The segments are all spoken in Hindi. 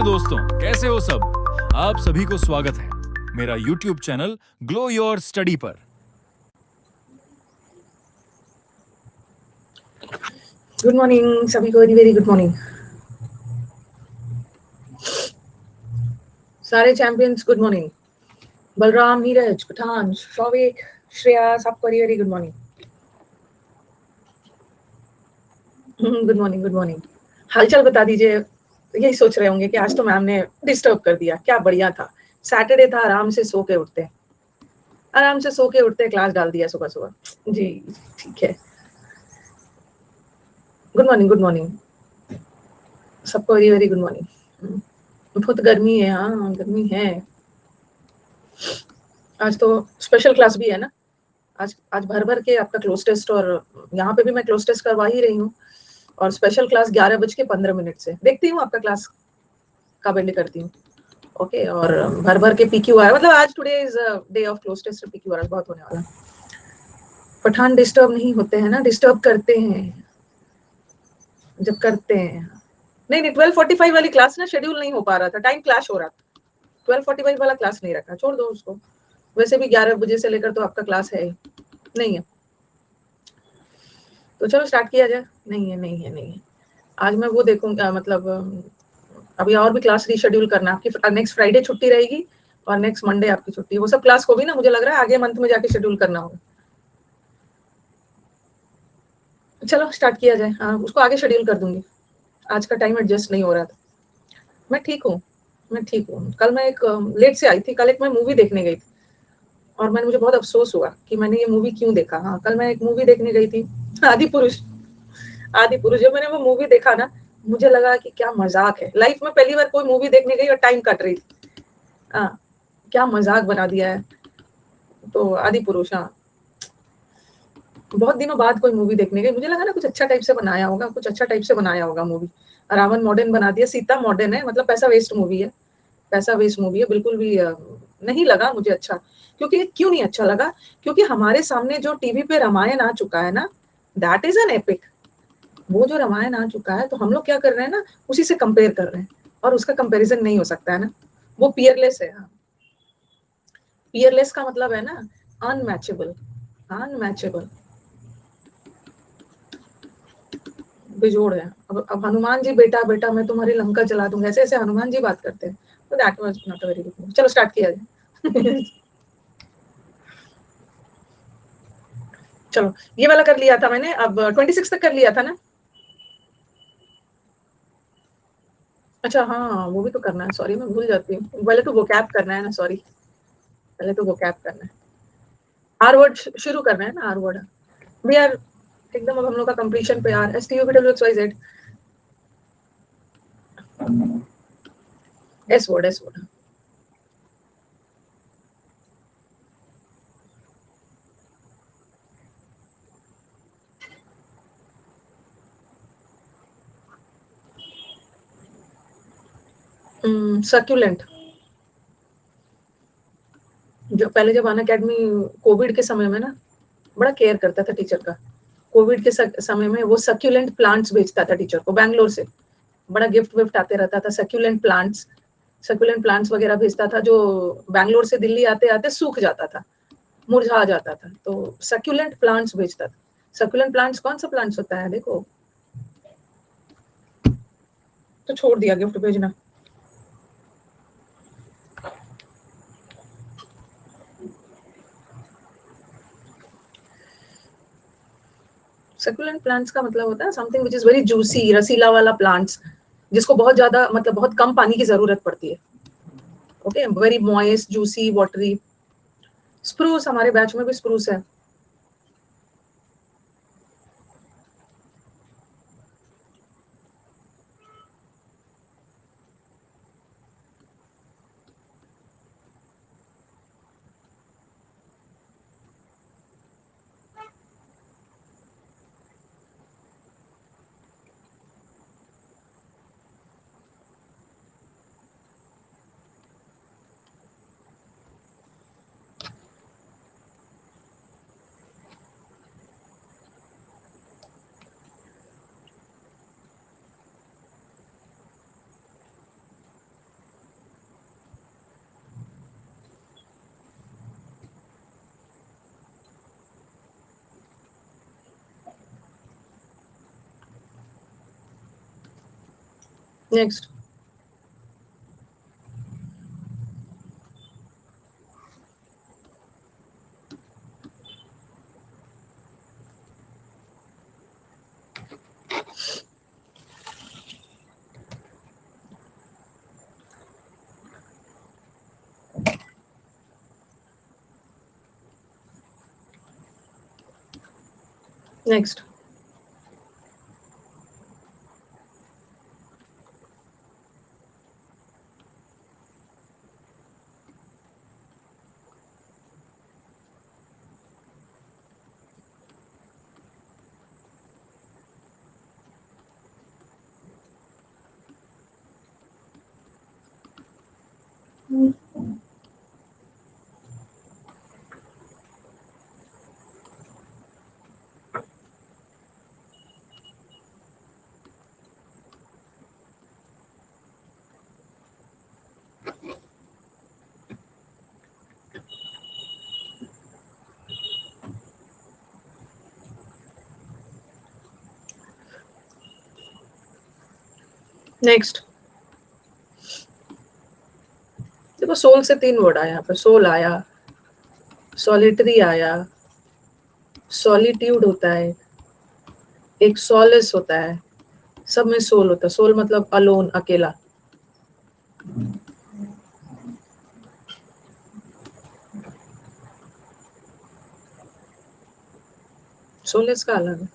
दोस्तों, कैसे हो सब? आप सभी को स्वागत है मेरा YouTube channel glow your study पर। गुड मॉर्निंग सभी को, वेरी वेरी गुड मॉर्निंग। सारे champions good morning. Balram, Neeraj, Pathan, Shouvik, Shreya, सबको very very good morning. Good morning good morning. हालचाल बता दीजिए। यही सोच रहे होंगे कि आज तो मैम ने डिस्टर्ब कर दिया, क्या बढ़िया था, सैटरडे था, आराम से सो के उठते क्लास डाल दिया सुबह सुबह। जी ठीक है। गुड मॉर्निंग गुड मॉर्निंग सबको, वेरी वेरी गुड मॉर्निंग। बहुत गर्मी है, हाँ गर्मी है। आज तो स्पेशल क्लास भी है ना। आज आज भर भर के आपका क्लोज टेस्ट, और यहाँ पे भी मैं क्लोज टेस्ट करवा ही रही हूँ। और स्पेशल क्लास 11:15 से देखती हूँ आपका क्लास कब एंड करती हूँ। ओके, और भर भर के PQR, मतलब आज today is day of close test, PQR बहुत होने वाला। पठान डिस्टर्ब नहीं होते हैं ना, डिस्टर्ब करते हैं जब करते हैं। नहीं नहीं, 12:45 वाली क्लास ना शेड्यूल नहीं हो पा रहा था, टाइम क्लैश हो रहा था। 12:45 वाला क्लास नहीं रखा, छोड़ दो उसको। वैसे भी 11 बजे से लेकर तो आपका क्लास है नहीं है, तो चलो स्टार्ट किया जाए। नहीं है। आज मैं वो देखूंगा, मतलब अभी और भी क्लास रीशेड्यूल करना। आपकी नेक्स्ट फ्राइडे छुट्टी रहेगी और नेक्स्ट मंडे आपकी छुट्टी। वो सब क्लास को भी ना मुझे लग रहा है आगे मंथ में जाके शेड्यूल करना होगा। चलो स्टार्ट किया जाए। हाँ, उसको आगे शेड्यूल कर दूंगी। आज का टाइम एडजस्ट नहीं हो रहा था। मैं ठीक हूँ। कल मैं एक लेट से आई थी। कल एक मैं मूवी देखने गई थी और मुझे बहुत अफसोस हुआ कि मैंने ये मूवी क्यों देखा। हाँ, कल मैं एक मूवी देखने गई थी, आदि पुरुष। जब मैंने वो मूवी देखा ना, मुझे लगा कि क्या मजाक है। लाइफ में पहली बार कोई मूवी देखने गई और टाइम कट रही थी। हाँ, क्या मजाक बना दिया है। तो आदि पुरुष, हाँ, बहुत दिनों बाद कोई मूवी देखने गई। मुझे लगा ना कुछ अच्छा टाइप से बनाया होगा मूवी। रावण मॉडर्न बना दिया, सीता मॉडर्न है, मतलब पैसा वेस्ट मूवी है बिल्कुल भी। नहीं लगा मुझे अच्छा। क्योंकि क्यों नहीं अच्छा लगा? क्योंकि हमारे सामने जो टीवी पे रामायण आ चुका है ना, दैट इज एन एपिक। वो जो रामायण आ चुका है, तो हम लोग क्या कर रहे हैं ना, उसी से कंपेयर कर रहे हैं। और उसका कंपैरिजन नहीं हो सकता है ना। वो पियरलेस है। पियरलेस का मतलब है ना अनमैचेबल। अनमैचेबल बेजोड़ है। अब हनुमान जी, बेटा बेटा मैं तुम्हारी लंका जला दूंगा, ऐसे ऐसे हनुमान जी बात करते हैं। तो that was not a very good. चलो स्टार्ट किया जाए। चलो, ये वाला कर लिया था मैंने, अब 26 तक कर लिया था ना। अच्छा हाँ, वो भी तो करना है, सॉरी मैं भूल जाती हूँ। पहले तो वोकैब करना है ना, सॉरी, पहले तो वोकैब करना है। आर वर्ड शुरू करना है ना, आर वर्ड। वी आर एकदम, अब हम लोग का कंप्लीशन पे R STUVWXYZ। S word. Succulent. जो पहले जब अन अकेडमी कोविड के समय में ना बड़ा केयर करता था टीचर का। कोविड के समय में वो सक्यूलेंट प्लांट्स भेजता था टीचर को बैंगलोर से। बड़ा गिफ्ट विफ्ट आते रहता था, सक्यूलेंट प्लांट्स वगैरह भेजता था, जो बैंगलोर से दिल्ली आते आते सूख जाता था, मुरझा जाता था। तो सक्यूलेंट प्लांट्स भेजता था। सक्यूलेंट प्लांट्स कौन सा प्लांट्स होता है देखो, तो छोड़ दिया गिफ्ट भेजना। सक्यूलेंट प्लांट्स का मतलब होता है something which is very juicy, रसीला वाला प्लांट्स, जिसको बहुत ज्यादा, मतलब बहुत कम पानी की जरूरत पड़ती है। Okay, very moist, juicy, watery. Spruce, हमारे बैच में भी स्प्रूस है। Next, next, next. देखो सोल से 3 वर्ड आया यहाँ पे, सोल आया, सॉलिटरी आया, सॉलिट्यूड होता है, एक सॉलेस होता है, सब में सोल होता है। सोल मतलब अलोन, अकेला। सोलेस का अलग है।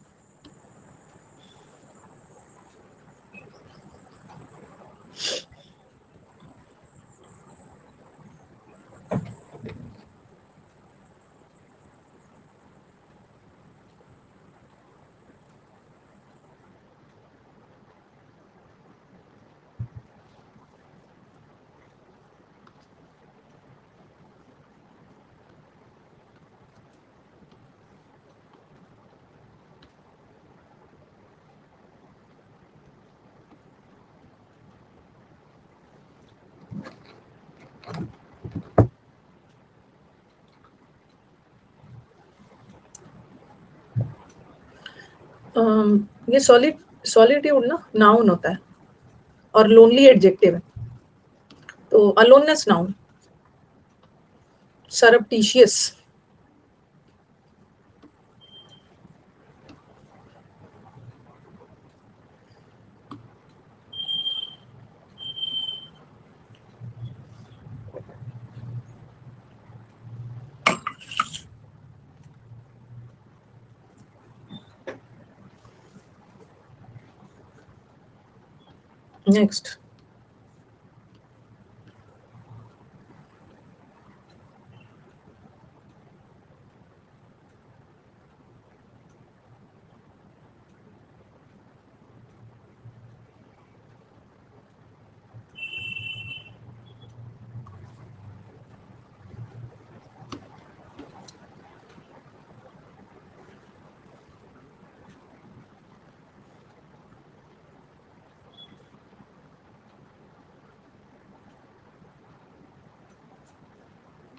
ये सॉलिट्यूड ना नाउन होता है और लोनली एडजेक्टिव है। तो aloneness noun, surreptitious, next,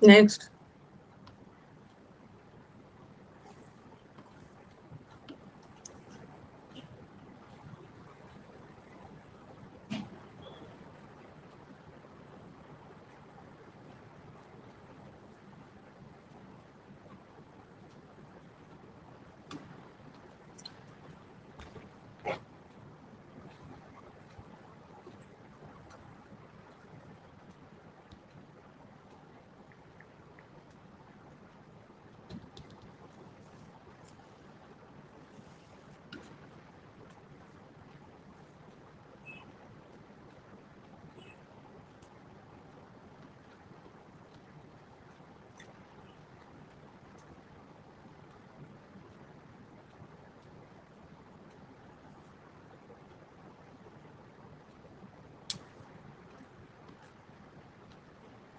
next,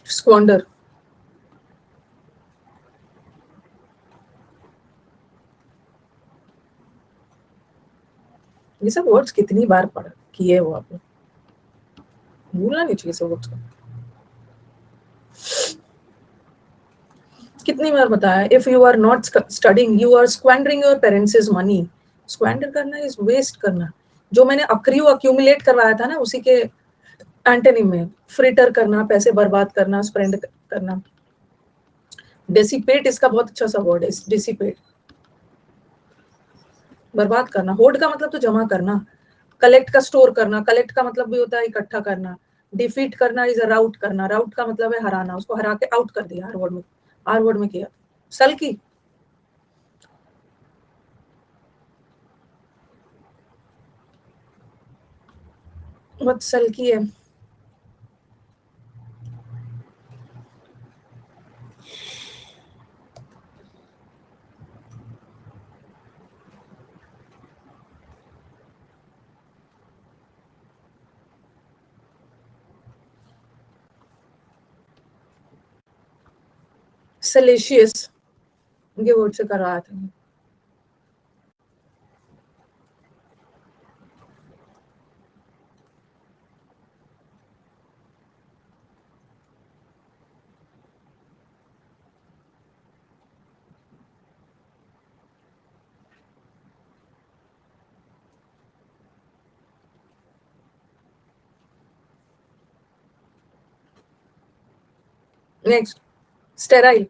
squander. ये सब वर्ड्स कितनी बार पढ़ किए हो आपने, भूलना नहीं चाहिए सब वर्ड्स को। कितनी बार बताया, if you are not studying you are squandering your parents money. Squander करना इज वेस्ट करना। जो मैंने अक्रियो अक्यूमुलेट करवाया था ना, उसी के एंटोनिम में फ्रिटर करना, पैसे बर्बाद करना, स्पेंड करना। डेसिपेट इसका बहुत अच्छा सा वर्ड है, डिसिपेट, बर्बाद करना। होर्ड का मतलब तो जमा करना, कलेक्ट का स्टोर करना, कलेक्ट का मतलब भी होता है इकट्ठा करना। डिफीट करना इज राउट करना, राउट का मतलब है हराना, उसको हरा के आउट कर दिया, आर वर्ड में किया। सल की बहुत सल की है। सेलेशियस ये वर्ड से करवाया था। Next, sterile.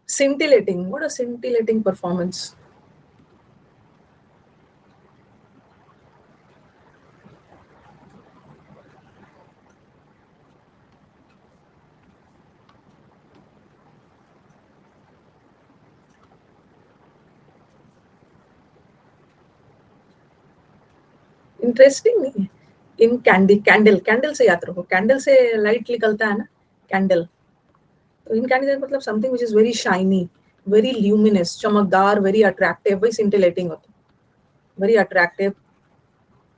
Scintillating, what a scintillating performance. Interesting नहीं है। इन कैंडी, कैंडल, कैंडल से याद रखो, कैंडल से लाइट निकलता है ना, कैंडल। तो इन कैंडी मतलब something which is very shiny, very luminous, चमकदार, वेरी अट्रैक्टिव, वही सिंटिलेटिंग होता है, वेरी अट्रैक्टिव,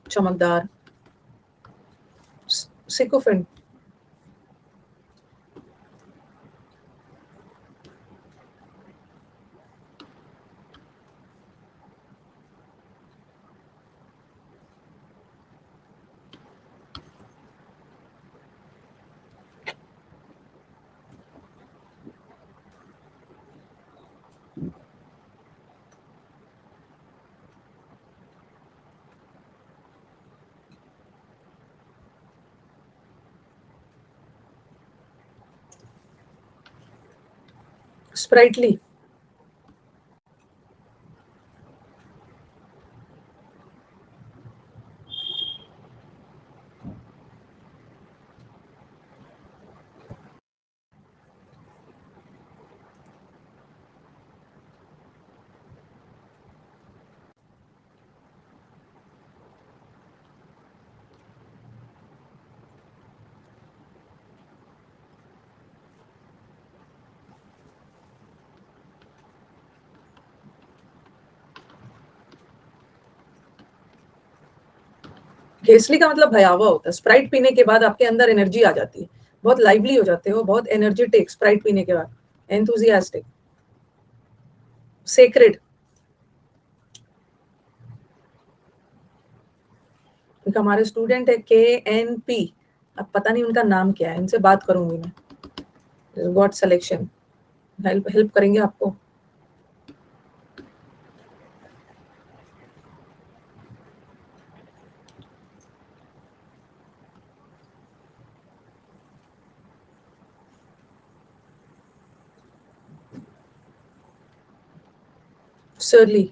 चमकदार। सिकोफेंट, स्प्राइटली, घेसली का मतलब भयावह होता है। स्प्राइट पीने के बाद आपके अंदर एनर्जी आ जाती है, बहुत लाइवली हो जाते हो, बहुत एनर्जेटिक स्प्राइट पीने के बाद, एंथुजियास्टिक, सेक्रेड। एक हमारे स्टूडेंट है KNP, अब पता नहीं उनका नाम क्या है, इनसे बात करूंगी मैं। गॉड सिलेक्शन, हेल्प हेल्प करेंगे आपको। सर्ली,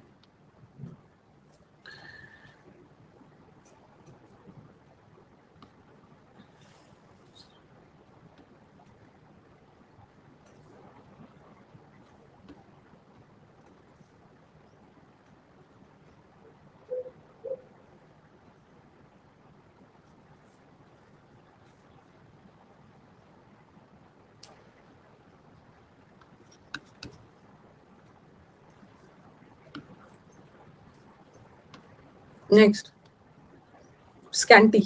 नेक्स्ट, स्कैंटी,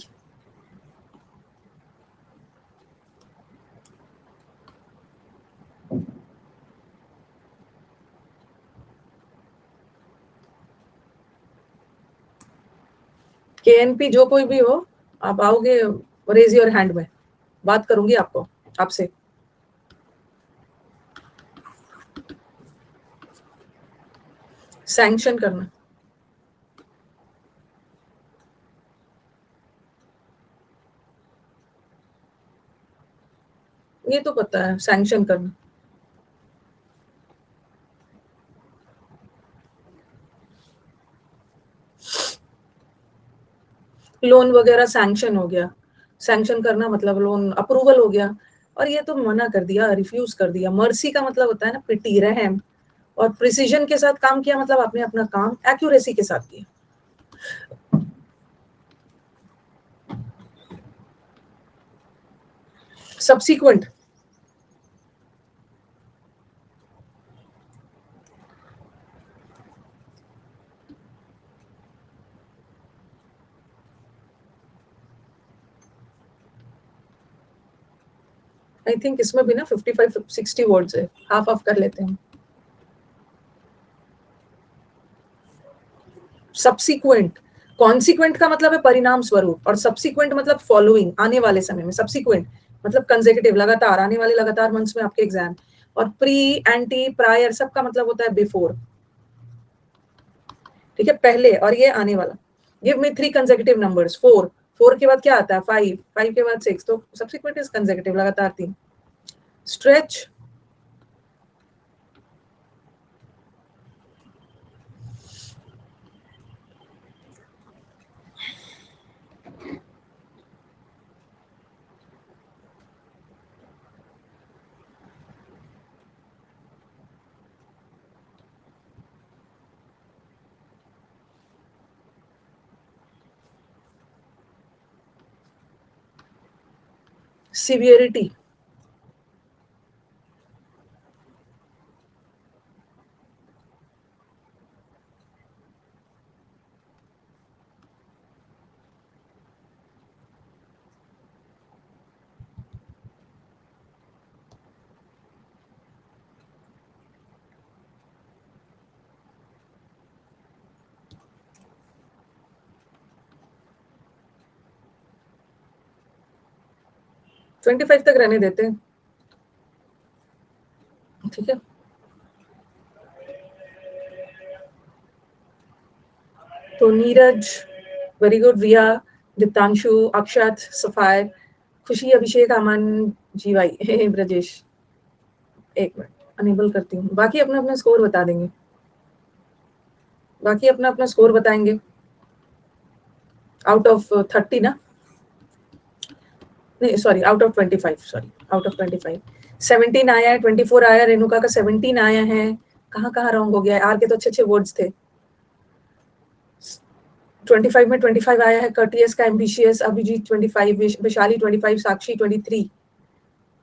KNP जो कोई भी हो, आप आओगे, रेज योर हैंड में, बात करूंगी आपसे। सैंक्शन करना, ये तो पता है, सैंक्शन करना। लोन वगैरह सैंक्शन हो गया, सैंक्शन करना मतलब लोन अप्रूवल हो गया, और ये तो मना कर दिया, रिफ्यूज कर दिया। मर्सी का मतलब होता है ना पिटी, रहम, और प्रिसीजन के साथ काम किया मतलब आपने अपना काम एक्यूरेसी के साथ किया। सब्सीक्वेंट, आई थिंक इसमें भी ना 55-60 वर्ड्स है, हाफ ऑफ कर लेते हैं। सब्सीक्वेंट, कॉन्सिक्वेंट का मतलब है परिणाम स्वरूप, और सब्सीक्वेंट मतलब फॉलोइंग, आने वाले समय में। सब्सीक्वेंट मतलब कंसेक्यूटिव, लगातार, आने वाले लगातार मंथ्स में आपके एग्जाम। और प्री, एंटी, प्रायर सबका मतलब होता है बिफोर, ठीक है, पहले, और ये आने वाला। गिव मी 3 कंसेक्यूटिव नंबर्स, 4, 4 के बाद क्या आता है 5, 5 के बाद 6, तो सब्सीक्वेंट इज कंसेक्यूटिव, लगातार 3। स्ट्रेच, सिवियरिटी, ट्वेंटी 25 तक रहने देते हैं, ठीक है। तो नीरज, वेरी गुड, रिया, दीप्तांशु, अक्षत, सफायर, खुशी, अभिषेक, अमन, जीवाई, ब्रजेश। एक मिनट अनेबल करती हूँ, बाकी अपना अपना स्कोर बता देंगे, बाकी अपना अपना स्कोर बताएंगे। आउट ऑफ 30 ना, नहीं sorry, out of 25, sorry, out of 25। 17 आया है, 24 आया, रेणुका का 17 आया है। कहाँ कहाँ रॉन्ग हो गया है, आर के तो अच्छे अच्छे वर्ड्स थे। 25 में 25 आया है, कर्टियस का ambitious, Abhijeet 25, Vishali 25, Sakshi 23,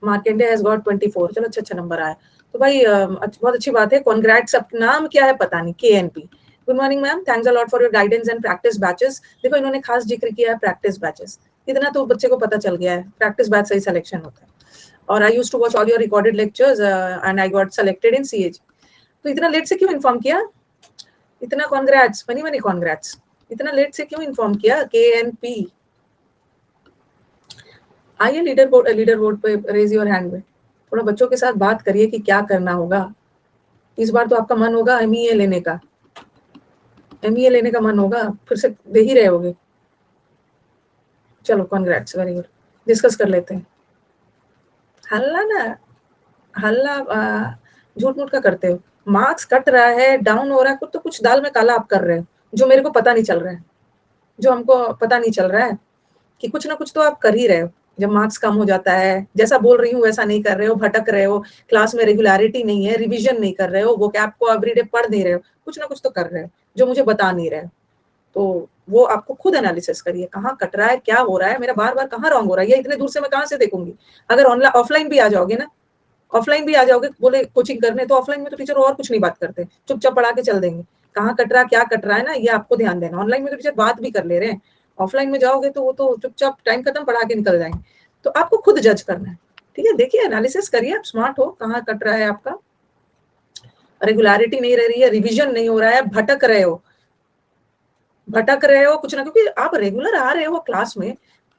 Markande has got 24। चलो अच्छा अच्छा नंबर आया, तो भाई बहुत अच्छी बात है, कॉन्ग्रेट्स। अब नाम क्या है पता नहीं, KNP। Good morning ma'am, thanks a lot for your guidance and practice batches. देखो इन्होंने खास जिक्र किया है प्रैक्टिस बैचेस, इतना तो बच्चे को पता चल गया है, प्रैक्टिस बैच से ही सिलेक्शन होता है। और I used to watch all your recorded lectures and I got selected in CH। तो इतना लेट से क्यों इन्फॉर्म किया, इतना कॉन्ग्रेट्स, मनी मनी कॉन्ग्रेट्स, इतना लेट से क्यों इन्फॉर्म किया, KNP। आइए लीडर बोर्ड पे रेज योर हैंड में, थोड़ा बच्चों के साथ बात करिए कि क्या करना होगा। इस बार तो आपका मन होगा MEA लेने का, MEA लेने का मन होगा, फिर से दे ही रहे होगे। चलो कॉन्ग्रेट्स, वेरी गुड, डिस्कस कर लेते हैं। हल्ला ना, हल्ला झूठ मूठ का करते हो, मार्क्स कट रहा है, डाउन हो रहा है, तो कुछ दाल में काला आप कर रहे हो, जो मेरे को पता नहीं चल रहा है, जो हमको पता नहीं चल रहा है कि कुछ ना कुछ तो आप कर ही रहे हो। जब मार्क्स कम हो जाता है, जैसा बोल रही हूँ वैसा नहीं कर रहे हो, भटक रहे हो, क्लास में रेगुलरिटी नहीं है, रिवीजन नहीं कर रहे हो, वोकैब को एवरीडे पढ़ नहीं रहे हो, कुछ ना कुछ तो कर रहे हो जो मुझे बता नहीं रहे हो। तो वो आपको खुद एनालिसिस करिए, कहाँ कट रहा है, क्या हो रहा है, मेरा बार बार कहाँ रॉन्ग हो रहा है, ये इतने दूर से मैं कहाँ से देखूंगी। अगर ऑनलाइन ऑफलाइन भी आ जाओगे ना, ऑफलाइन भी आ जाओगे, बोले कोचिंग करने, तो ऑफलाइन में तो टीचर और कुछ नहीं बात करते, चुपचाप पढ़ा के चल देंगे। कहाँ कट रहा क्या कट रहा है ना, ये आपको ध्यान देना। ऑनलाइन में तो टीचर बात भी कर ले रहे हैं, ऑफलाइन में जाओगे तो वो तो चुपचाप टाइम खत्म पढ़ा के निकल जाएंगे। तो आपको खुद जज करना है, ठीक है। देखिए एनालिसिस करिए, आप स्मार्ट हो, कहाँ कट रहा है आपका, रेगुलरिटी नहीं रह रही है, रिविजन नहीं हो रहा है, भटक रहे हो कुछ ना, क्योंकि आप रेगुलर आ रहे हो क्लास में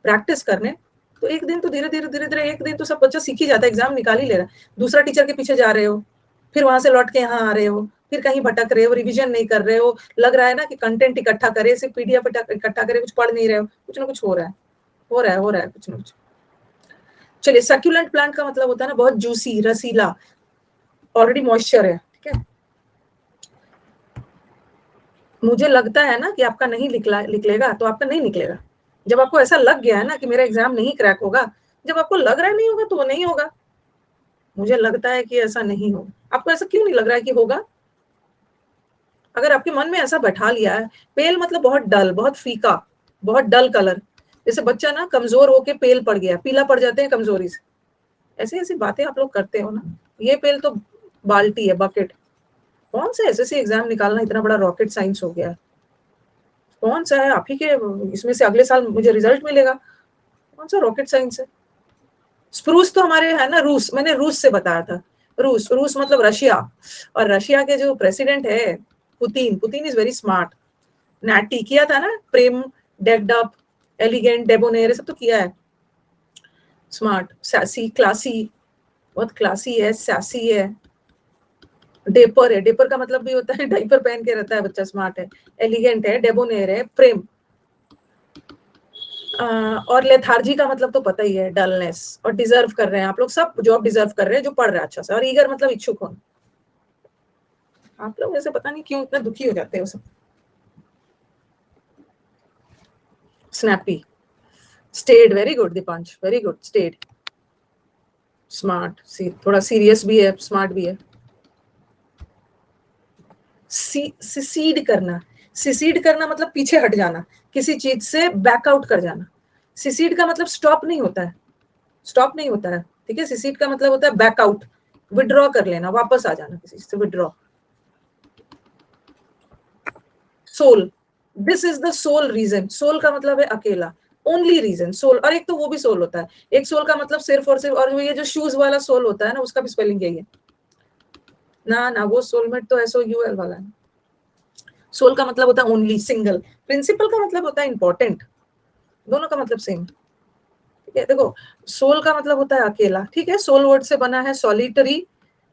प्रैक्टिस करने, तो एक दिन तो धीरे धीरे एक दिन तो सब बच्चा सीख ही जाता है, एग्जाम निकाल ही ले रहा है। दूसरा टीचर के पीछे जा रहे हो, फिर वहां से लौट के यहाँ आ रहे हो, फिर कहीं भटक रहे हो, रिविजन नहीं कर रहे हो, लग रहा है ना कि कंटेंट इकट्ठा करे, सिर्फ पीडीएफ इकट्ठा करे, कुछ पढ़ नहीं रहे हो, कुछ ना कुछ हो रहा है कुछ ना कुछ। चलिए, सक्यूलेंट प्लांट का मतलब होता है ना बहुत जूसी, रसीला, ऑलरेडी मॉइस्चर है, ठीक है। मुझे लगता है ना कि आपका नहीं निकलेगा, तो आपका नहीं निकलेगा। जब आपको ऐसा लग गया है ना कि मेरा एग्जाम नहीं क्रैक होगा, जब आपको लग रहा है नहीं होगा तो वो नहीं होगा। मुझे लगता है कि ऐसा नहीं होगा। आपको ऐसा क्यों नहीं लग रहा है कि होगा? अगर आपके मन में ऐसा बैठा लिया है, पेल मतलब बहुत डल, बहुत फीका, बहुत डल कलर, जैसे बच्चा ना कमजोर होके पेल पड़ गया, पीला पड़ जाते हैं कमजोरी से, ऐसी ऐसी बातें आप लोग करते हो ना। ये पेल तो बाल्टी है, बकेट। कौन सा एसएससी एग्जाम निकालना इतना बड़ा रॉकेट साइंस हो गया? कौन सा है? आप ही के इसमें से अगले साल मुझे रिजल्ट मिलेगा, कौन सा रॉकेट साइंस है? स्प्रूस तो हमारे है ना रूस, मैंने रूस से बताया था। रूस मतलब रशिया, और रशिया के जो प्रेसिडेंट है Putin is very smart. Natty किया था ना, प्रेम, डेक्ड अप, एलिगेंट, डेबोनेर, सब तो किया है। स्मार्ट, सैसी, क्लासी, बहुत क्लासी है, सैसी है। डेपर है, डेपर का मतलब भी होता है डाइपर पहन के रहता है बच्चा, स्मार्ट है। एलिगेंट है, डेबोनेर है, प्रेम। और लेथार्जी का मतलब तो पता ही है, डलनेस। और डिजर्व कर रहे हैं आप लोग सब, जॉब डिजर्व कर रहे हैं जो पढ़ रहे हैं अच्छा से। और ईगर मतलब इच्छुक होना। आप लोग ऐसे पता नहीं क्यों इतना दुखी हो जाते हो सब। Snappy, stead, very good Deepansh, very good, stead. Smart, थोड़ा सीरियस भी है, स्मार्ट भी है। सिसीड करना, सिसीड करना मतलब पीछे हट जाना, किसी चीज से बैकआउट कर जाना। सिसीड का मतलब स्टॉप नहीं होता है, स्टॉप नहीं होता है, ठीक है। सिसीड का मतलब होता है बैकआउट, विड्रॉ कर लेना, वापस आ जाना किसी से, withdraw. Sole, this is the sole reason. Sole का मतलब है अकेला, ओनली रीजन, सोल। और एक तो वो भी सोल होता है, एक सोल का मतलब सिर्फ और सिर्फ, और ये जो शूज वाला सोल होता है ना, उसका भी स्पेलिंग यही है ना। ना वो सोलमेट तो SOUL वाला है। सोल का मतलब होता है ओनली, सिंगल। प्रिंसिपल का मतलब होता है इंपॉर्टेंट। दोनों का मतलब सेम, ठीक है। देखो, सोल का मतलब होता है अकेला, ठीक है। सोल वर्ड से बना है सॉलिटरी,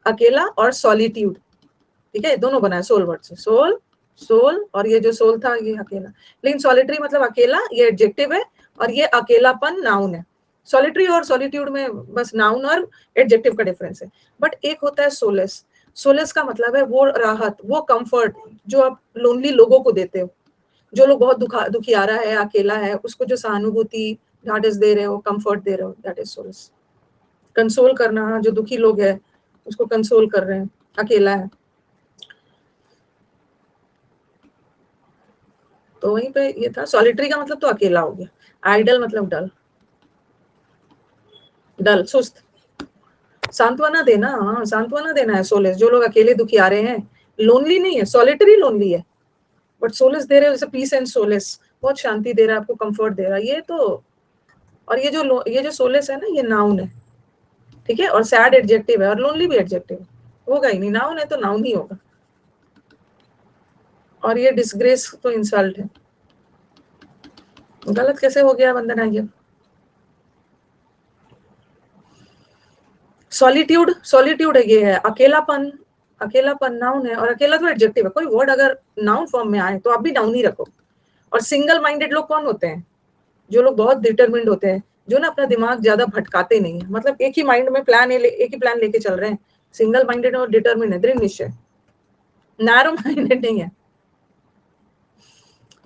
अकेला, और सॉलिट्यूड, ठीक है। दोनों बना है सोल वर्ड से, सोल, सोल, और ये जो सोल था ये अकेला। लेकिन सॉलिटरी मतलब अकेला, ये एडजेक्टिव है, और ये अकेलापन नाउन है। सॉलिटरी और सॉलिट्यूड में बस नाउन और एडजेक्टिव का डिफरेंस है। बट एक होता है सोलेस। सोलेस का मतलब है वो राहत, वो कंफर्ट जो आप लोनली लोगों को देते हो। जो लोग बहुत दुखियारा है, अकेला है, उसको जो सहानुभूति, ढाढ़स दे रहे हो, कंफर्ट दे रहे हो, दैट इज सोलेस। कंसोल करना, जो दुखी लोग है उसको कंसोल कर रहे हैं, अकेला है। तो वहीं पे ये था, सॉलिटरी का मतलब तो अकेला हो गया। आइडल मतलब डल, डल, सुस्त। सांत्वना देना, हाँ सांत्वना देना है सोलेस। जो लोग अकेले दुखियारे हैं, लोनली नहीं है, सॉलिटरी लोनली है, बट सोलेस दे रहे हो, जैसे पीस एंड सोलेस, बहुत शांति दे रहा है आपको, कंफर्ट दे रहा है, ये तो। और ये जो सोलेस है ना, ये नाउन है, ठीक है। और सैड एडजेक्टिव है, और लोनली भी एडजेक्टिव है, होगा ही नहीं, नाउन है तो नाउन ही होगा। और ये डिसग्रेस तो इंसल्ट है। गलत कैसे हो गया वंदना ये? सॉलिट्यूड, सॉलिट्यूड है, ये है अकेलापन। अकेलापन नाउन है, और अकेला तो एडजेक्टिव है। कोई वर्ड अगर नाउन फॉर्म में आए तो आप भी नाउन ही रखो। और सिंगल माइंडेड लोग कौन होते हैं? जो लोग बहुत डिटरमिन्ड होते हैं, जो ना अपना दिमाग ज्यादा भटकाते नहीं है, मतलब एक ही माइंड में प्लान, एक ही प्लान लेके चल रहे हैं। सिंगल माइंडेड और डिटरमिन्ड है, दृढ़ निश्चय। नैरो माइंडेड नहीं है,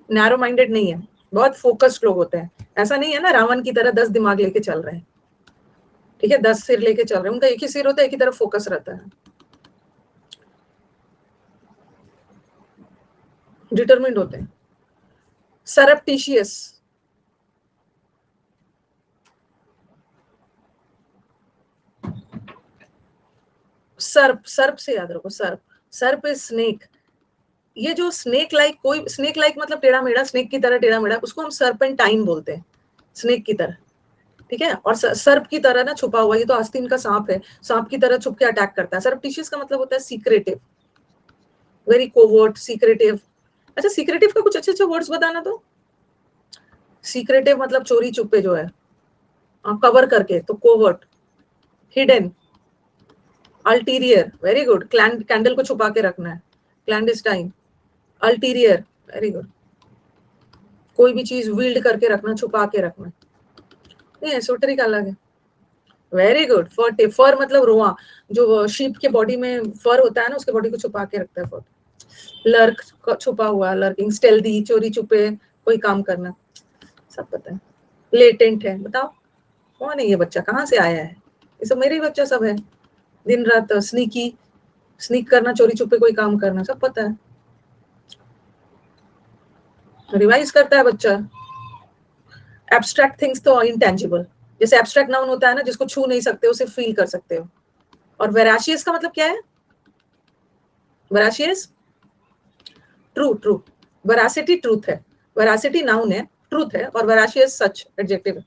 नैरो माइंडेड नहीं है, बहुत फोकस्ड लोग होते हैं। ऐसा नहीं है ना रावण की तरह 10 दिमाग लेके चल रहे हैं, ठीक है, 10 सिर लेके चल रहे हैं। उनका एक ही सिर होता है, एक ही तरफ फोकस रहता है। डिटरमिन्ड होते हैं। सरप्टिशियस, सर्प, सर्प से याद रखो, सर्प। सर्प इज स्नेक, ये जो स्नेक लाइक, कोई स्नेक लाइक मतलब टेढ़ा मेढ़ा, स्नेक की तरह टेढ़ा मेढ़ा, उसको हम सर्पेंटाइन बोलते हैं, स्नेक की तरह, ठीक है। और सर्प की तरह ना छुपा हुआ, ये तो आस्तीन का सांप है, सांप की तरह छुप के अटैक करता है। सरप्टिशियस का मतलब होता है सीक्रेटिव, वेरी कोवर्ट, सीक्रेटिव। अच्छा, सीक्रेटिव का कुछ अच्छे अच्छे वर्ड्स बताना तो। सीक्रेटिव मतलब चोरी छुपे जो है, कवर करके, तो covert, hidden, ulterior, very good, candle को छुपा के रखना है, क्लैंडस्टाइन, अल्टीरियर, वेरी गुड, कोई भी चीज विल्ड करके रखना, छुपा के रखना, ये एसोटेरिक अलग है। वेरी गुड, फर, फर मतलब रोआ, जो शीप के बॉडी में फर होता है ना, उसके बॉडी को छुपा के रखता है फर। लर्क, छुपा हुआ, लर्किंग, स्टेल्दी, चोरी छुपे कोई काम करना, सब पता है। लेटेंट है, बताओ कौन है ये बच्चा, कहाँ से आया है? ये सब मेरे ही बच्चा सब है, दिन रात स्नीकी, स्नीक करना, चोरी छुपे कोई काम करना, सब पता है, रिवाइज करता है बच्चा। एब्स्ट्रैक्ट थिंग्स तो इंटेंजिबल, जैसे एब्स्ट्रैक्ट नाउन होता है ना, जिसको छू नहीं सकते हो, सिर्फ फील कर सकते हो। और वेराशियस का मतलब क्या है? वेराशियस, ट्रू, ट्रू, वेरासिटी ट्रूथ है, वेरासिटी नाउन है, ट्रूथ है, और वेराशियस सच एडजेक्टिव है।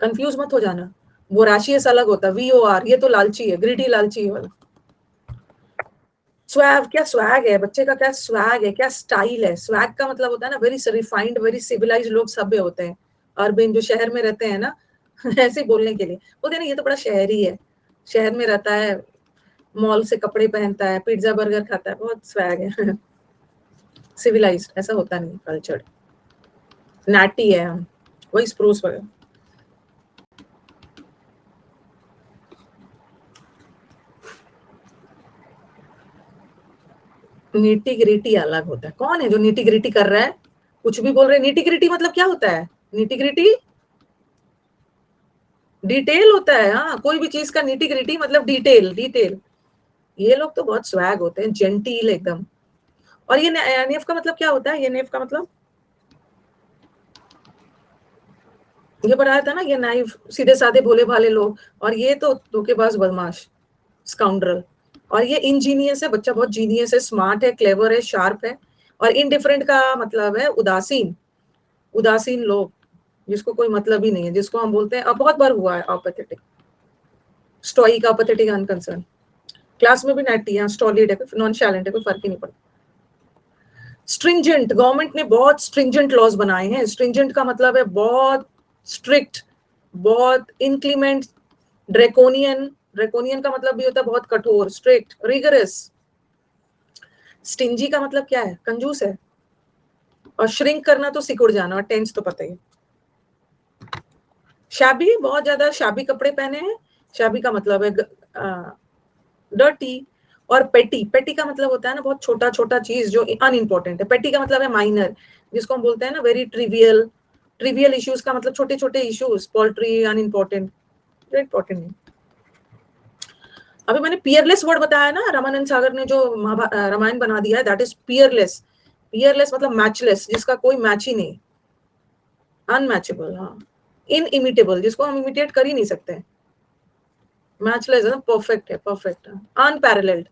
कंफ्यूज मत हो जाना, वोराशियस अलग होता है, VOR, ये तो लालची है, ग्रीडी लालची वाला। स्वैग, क्या स्वैग है बच्चे का, क्या स्वैग है, क्या स्टाइल है। स्वैग का मतलब होता है ना वेरी रिफाइंड, वेरी सिविलाइज लोग सभ्य होते हैं, अर्बन जो शहर में रहते हैं ना ऐसे बोलने के लिए बोलते हैं ना, ये तो बड़ा शहरी है, शहर में रहता है, मॉल से कपड़े पहनता है, पिज्जा बर्गर खाता है, बहुत स्वैग है सिविलाइज्ड ऐसा होता नहीं, कल्चर्ड, नैटी है हम, वही स्प्रूस वगैरह। नीटी ग्रिटी अलग होता है, कौन है जो नीटी ग्रिटी कर रहा है, कुछ भी बोल रहे हैं। नीटी ग्रिटी मतलब क्या होता है? नीटी ग्रिटी डिटेल होता है, हाँ, कोई भी चीज का नीटी ग्रिटी मतलब डिटेल, डिटेल। ये लोग तो बहुत स्वैग होते हैं, जेंटील एकदम। और ये नेफ का मतलब क्या होता है? ये नेफ का मतलब, ये पढ़ाया था ना, ये नाइफ, सीधे साधे भोले भाले लोग, और ये तो धोखेबाज बदमाश, स्काउंड्रल। और ये इंजीनियस है, बच्चा बहुत जीनियस है, स्मार्ट है, क्लेवर है, शार्प है। और इनडिफरेंट का मतलब है उदासीन, उदासीन लोग, जिसको कोई मतलब ही नहीं है, जिसको हम बोलते हैं, अब बहुत बार हुआ है अपेथेटिक, स्टोइक, अपेथेटिक, अनकंसर्न। क्लास में भी नैटी है, स्टॉलिड है, नॉन शैलेंट है, कोई फर्क ही नहीं पड़ता। स्ट्रिंजेंट, गवर्नमेंट ने बहुत स्ट्रिंजेंट लॉज बनाए हैं। स्ट्रिंजेंट का मतलब है बहुत स्ट्रिक्ट, बहुत इनक्लीमेंट, ड्रैकोनियन, ड्रैकोनियन का मतलब भी होता है बहुत कठोर, स्ट्रिक्ट, रिगरस। स्टिंजी का मतलब क्या है? कंजूस है। और श्रिंक करना तो सिकुड़ जाना, और टेंस तो पता ही है। शाबी, बहुत ज्यादा शाबी कपड़े पहने हैं, शाबी का मतलब है डर्टी। और पेटी, पेटी का मतलब होता है ना बहुत छोटा छोटा चीज जो अनइम्पोर्टेंट है। पेटी का मतलब है माइनर, जिसको हम बोलते हैं ना वेरी ट्रिवियल, ट्रिवियल इश्यूज का मतलब छोटे छोटे इश्यूज, पोल्ट्री, अनइम्पोर्टेंट, इंपॉर्टेंट नहीं। अभी मैंने पियरलेस वर्ड बताया ना, रामानंद सागर ने जो रामायण बना दिया है, दैट इज पियरलेस। पियरलेस मतलब मैचलेस, जिसका कोई मैच ही नहीं, अनमैचेबल, हाँ, इनइमिटेबल, जिसको हम इमिटेट कर ही नहीं सकते। मैचलेस है, परफेक्ट है, परफेक्ट है। अनपैरेलल्ड,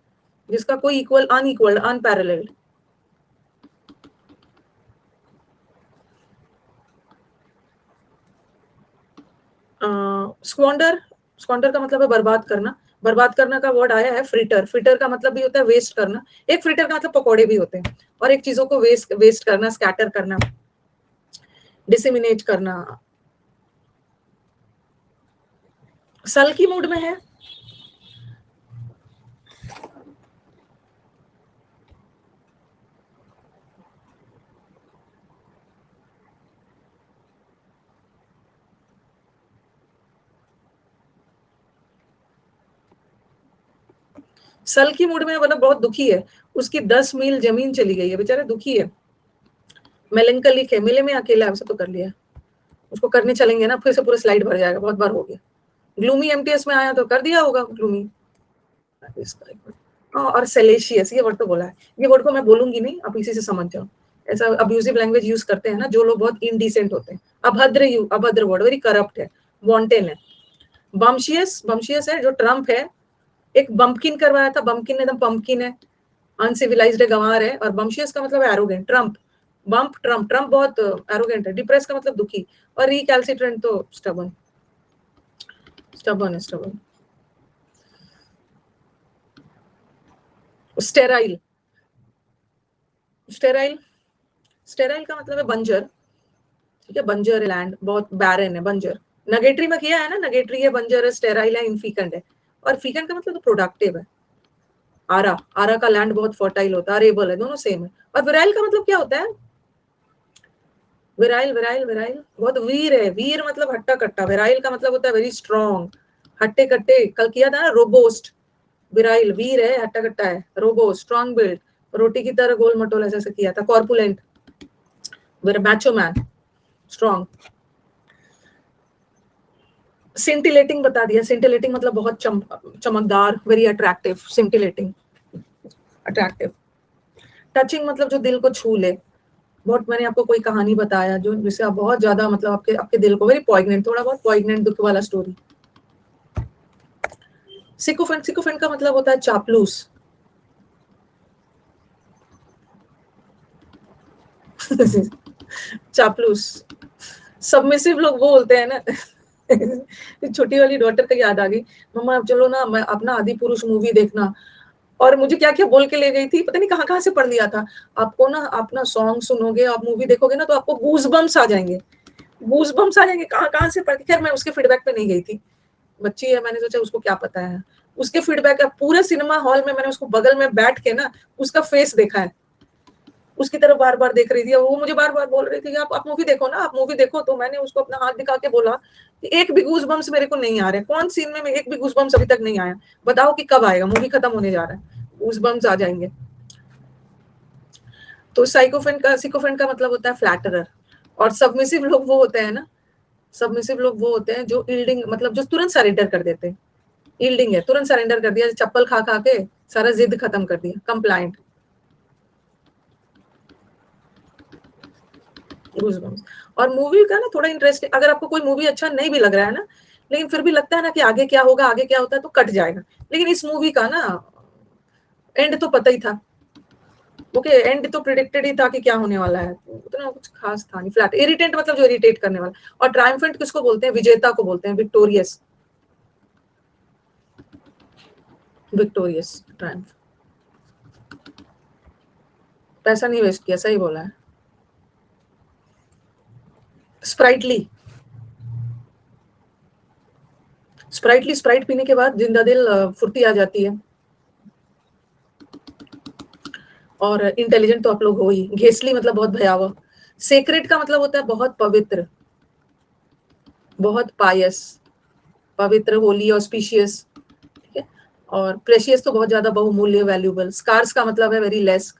जिसका कोई इक्वल, अनइक्वल, अनपैरेलल्ड। स्क्वांडर, स्क्वांडर का मतलब है बर्बाद करना। बर्बाद करना का वर्ड आया है फ्रिटर, फ्रिटर का मतलब भी होता है वेस्ट करना। एक फ्रिटर का मतलब पकोड़े भी होते हैं, और एक चीजों को वेस्ट, वेस्ट करना, स्कैटर करना, डिसेमिनेट करना। सल की मूड में है, सल की मूड में मतलब बहुत दुखी है, उसकी 10 मील जमीन चली गई है, बेचारा दुखी है। मेलंकलिक है, मिले में अकेला है, उसे तो कर लिया, उसको करने चलेंगे ना, फिर से पूरा स्लाइड भर जाएगा, बहुत बार हो गया। ग्लूमी एमटीएस में आया तो कर दिया होगा ग्लूमी। और सेलेशियस, ये वर्ड तो बोला है, ये वर्ड को मैं बोलूंगी नहीं, आप इसी से समझ जाओ। ऐसा अब्यूजिव लैंग्वेज यूज करते हैं ना जो लोग बहुत इनडिसेंट होते हैं। अभद्र, अभद्र वर्ड, वेरी करप्ट है, वॉन्टेन है। बम्शियस, बम्शियस है जो ट्रम्प है, एक बम्पकिन करवाया था, बम्पकिन एकदम पंपकिन है, अनसिविलाइज्ड है, गंवार है, और बम्शियस का मतलब arrogant, Trump, bump Trump, Trump बहुत एरोगेंट है, डिप्रेस का मतलब दुखी, और रिकैल्सिट्रेंट तो स्टबर्न, स्टबर्न है, स्टबर्न। स्टेराइल, स्टेराइल, स्टेराइल का मतलब है बंजर, ठीक है, बंजर लैंड, बहुत बैरन है, बंजर। नगेटरी में किया है ना, नगेटरी है, बंजर है, स्टेराइल है, इनफिकेंट है, और फीकेंट का मतलब तो प्रोडक्टिव है। आरा, आरा का लैंड बहुत फर्टाइल होता है, अरेबल है, दोनों सेम है। और विराइल का मतलब क्या होता है? विराइल, विराइल, विराइल बहुत वीर है, वीर मतलब हट्टा कट्टा, विराइल का मतलब होता है वेरी स्ट्रॉन्ग, हट्टे कट्टे। कल किया था ना रोबोस्ट, विराइल वीर है, हट्टा कट्टा है, रोबोस्ट स्ट्रॉन्ग बिल्ड, रोटी की तरह गोल मटोल ऐसे किया था, कॉर्पुलेंट, मैचो मैन, स्ट्रॉन्ग। सिंटिलेटिंग बता दिया, सिंटिलेटिंग मतलब बहुत चमकदार, very attractive, scintillating, attractive. Touching मतलब जो दिल को छू ले, बहुत, मैंने आपको कोई कहानी बताया जो जिससे आप बहुत ज्यादा मतलब आपके आपके दिल को, वेरी पॉइग्नेंट, थोड़ा बहुत पॉइग्नेंट दुख वाला स्टोरी। सिकोफेंट, सिकोफेंट का मतलब होता है चापलूस। चापलूस। सबमिसिव लोग वो बोलते हैं ना। छोटी वाली डॉटर का याद आ गई, मम्मा अब चलो ना, मैं अपना आदि पुरुष मूवी देखना, और मुझे क्या क्या बोल के ले गई थी, पता नहीं कहाँ कहाँ से पढ़ लिया था। आपको ना अपना सॉन्ग सुनोगे, आप मूवी देखोगे ना, तो आपको गूज बम्स आ जाएंगे, गूज बम्स आ जाएंगे, कहाँ कहाँ से पढ़ के। खैर मैं उसके फीडबैक पे नहीं गई थी, बच्ची है, मैंने सोचा उसको क्या पता है। उसके फीडबैक है, पूरे सिनेमा हॉल में मैंने उसको बगल में बैठ के ना उसका फेस देखा है, उसकी तरफ बार बार देख रही थी, वो मुझे बार बार बोल रही थी कि आप मूवी देखो ना, आप मूवी देखो। तो मैंने उसको अपना हाथ दिखा के बोला कि एक भी गूज बम्स मेरे को नहीं आ रहे, कौन सीन में एक भी गूज बम्स अभी तक नहीं आया, बताओ कि कब आएगा, मूवी खत्म होने जा रहा है, गूज बम्स आ जाएंगे। तो साइकोफेंट का, सिकोफेंट का मतलब होता है फ्लैटरर। और सबमिसिव लोग वो होते हैं ना, सबमिसिव लोग वो होते हैं जो ईल्डिंग, मतलब जो तुरंत सरेंडर कर देते हैं। ईल्डिंग है, तुरंत सरेंडर कर दिया, चप्पल खा खा के सारा जिद खत्म कर दिया, कंप्लाइंट। गूज़बम्प्स। और मूवी का ना थोड़ा इंटरेस्टिंग, अगर आपको कोई मूवी अच्छा नहीं भी लग रहा है ना, लेकिन फिर भी लगता है ना कि आगे क्या होगा, आगे क्या होता है, तो कट जाएगा। लेकिन इस मूवी का ना एंड तो पता ही था, ओके, एंड तो प्रिडिक्टेड ही था कि क्या होने वाला है, उतना कुछ खास था नहीं। फ्लैट, इरिटेंट मतलब जो इरिटेट करने वाला। और ट्रायम्फेंट किसको बोलते हैं? विजेता को बोलते हैं, विक्टोरियस, विक्टोरियस ट्रायम्फ। पैसा नहीं वेस्ट किया, सही बोला है। स्प्राइटली, स्प्राइटली, स्प्राइट पीने के बाद जिंदा दिल, फुर्ती आ जाती है। और इंटेलिजेंट तो आप लोग हो ही। घेसली मतलब बहुत भयावह। सेक्रेट का मतलब होता है बहुत पवित्र, बहुत पायस, पवित्र, होली, ऑस्पिशियस, ठीक है। और प्रेशियस तो बहुत ज्यादा बहुमूल्य, वैल्यूबल। स्कार्स का मतलब है वेरी लेस।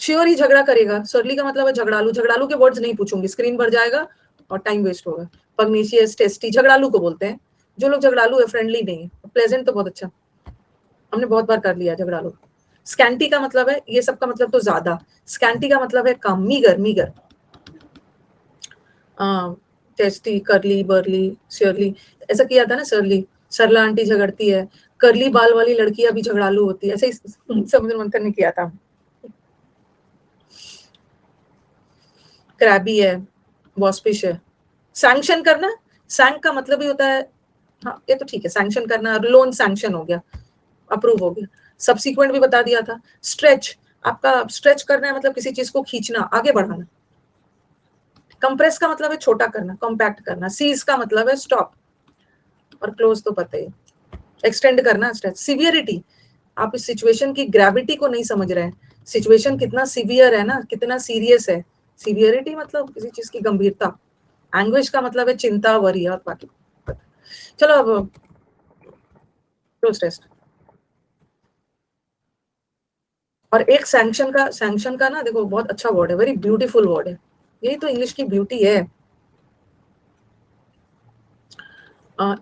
श्योर ही झगड़ा करेगा, सर्ली का मतलब है झगड़ालू, झगड़ालू के वर्ड्स नहीं पूछूंगी, स्क्रीन भर जाएगा और टाइम वेस्ट होगा। पग्नीशियस, टेस्टी, झगड़ालू को बोलते हैं। जो लोग झगड़ालू है, फ्रेंडली नहीं है। प्लेजेंट तो बहुत अच्छा, हमने बहुत बार कर लिया झगड़ालू। स्कैंटी का मतलब है, ये सब का मतलब तो ज्यादा, स्कैंटी का मतलब है कम, मीगर, मीगर। टेस्टी, करली, बर्ली, श्योरली, ऐसा किया था ना सरली, सरला आंटी झगड़ती है, करली बाल वाली लड़कियां भी झगड़ालू होती है, ऐसे ही समुद्र मंथन ने किया था। क्रैबी है, वॉस्पिश है। सैंक्शन करना, सैंक का मतलब ही होता है, हाँ ये तो ठीक है, सैंक्शन करना, लोन सैंक्शन हो गया, अप्रूव हो गया। सब्सिक्वेंट भी बता दिया था। स्ट्रेच, आपका स्ट्रेच करना है मतलब किसी चीज को खींचना, आगे बढ़ाना। कंप्रेस का मतलब है छोटा करना, कॉम्पैक्ट करना। सीज का मतलब है स्टॉप, और क्लोज तो पता ही, एक्सटेंड करना, स्ट्रेच। सिवियरिटी, आप इस सिचुएशन की ग्रेविटी को नहीं समझ रहे हैं, सिचुएशन कितना सीवियर है ना, कितना सीरियस है। सीवियरिटी मतलब किसी चीज की गंभीरता। एंग्विश का मतलब है चिंता, वरी, और बाकी। चलो अब क्लोज टेस्ट। और एक सैंक्शन का ना देखो बहुत अच्छा वर्ड है, वेरी ब्यूटीफुल वर्ड है, यही तो इंग्लिश की ब्यूटी है।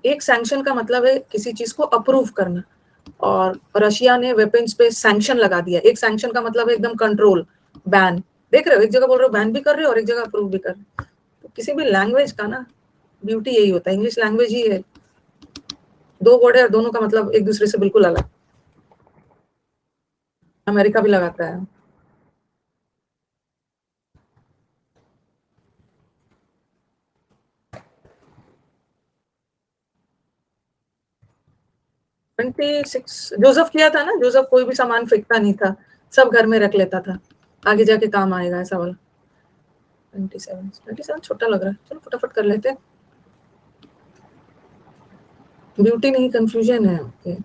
एक सैंक्शन का मतलब है किसी चीज को अप्रूव करना, और रशिया ने वेपन्स पे सैंक्शन लगा दिया। एक सैंक्शन का मतलब है एकदम कंट्रोल, बैन। देख रहे हो, एक जगह बोल रहे हो बैन भी कर रहे हो और एक जगह अप्रूव भी कर रहे हो। तो किसी भी लैंग्वेज का ना ब्यूटी यही होता है, इंग्लिश लैंग्वेज ही है, दो वर्ड है और दोनों का मतलब एक दूसरे से बिल्कुल अलग। अमेरिका भी लगाता है। जोसेफ किया था ना, जोसेफ कोई भी सामान फेंकता नहीं था, सब घर में रख लेता था, आगे जाके काम आएगा ऐसा वाला। 27 छोटा लग रहा है, चलो फटाफट कर लेते हैं। ब्यूटी नहीं, कंफ्यूजन है। ओके,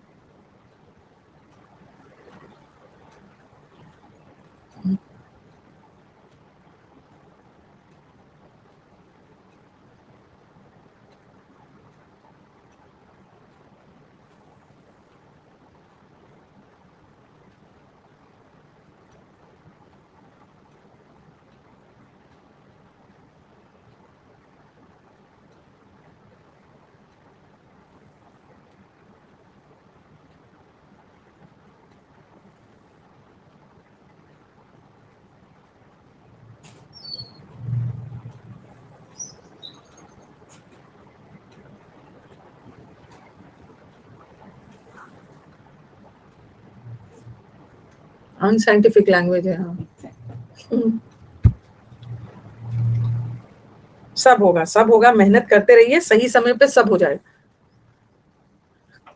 अनसाइंटिफिक लैंग्वेज है। हाँ, सब होगा, सब होगा, मेहनत करते रहिए, सही समय पे सब हो जाएगा।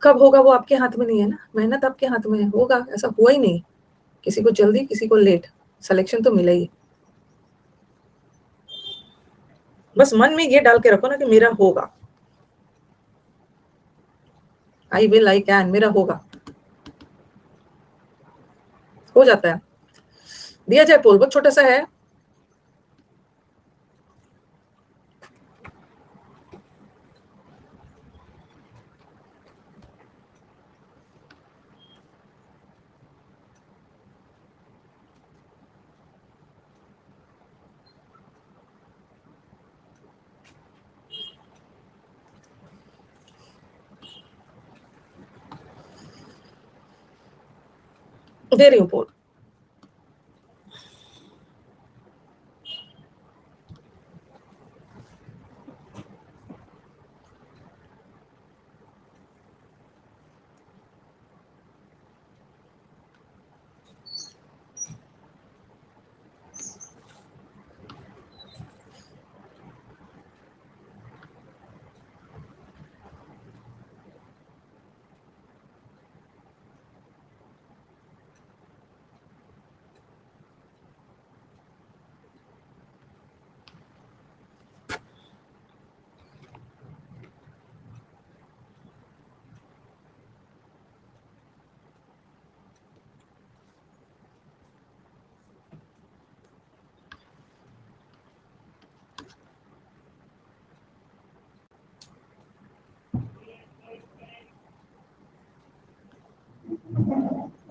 कब होगा वो आपके हाथ में नहीं है ना, मेहनत आपके हाथ में है, होगा। ऐसा हुआ ही नहीं, किसी को जल्दी, किसी को लेट, सिलेक्शन तो मिला ही। बस मन में ये डाल के रखो ना कि मेरा होगा, आई विल, आई कैन, मेरा होगा, हो जाता है। दिया जाए पोल, बहुत छोटा सा है। दे रही हूँ पोल।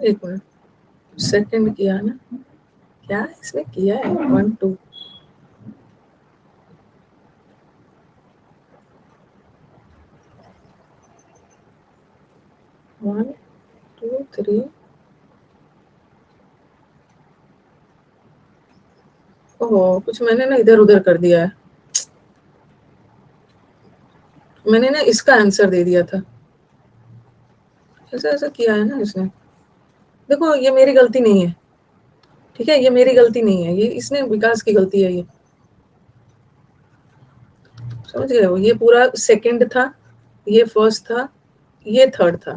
एक मिनट, सेकंड किया ना, क्या इसमें किया है, 1 2 1 2 3। ओहो, कुछ मैंने ना इधर उधर कर दिया है, मैंने ना इसका आंसर दे दिया था, ऐसा ऐसा किया है ना इसने। देखो ये मेरी गलती नहीं है, ठीक है, ये मेरी गलती नहीं है, ये इसने, विकास की गलती है ये, समझ गए हो। ये पूरा सेकंड था, ये फर्स्ट था, ये थर्ड था,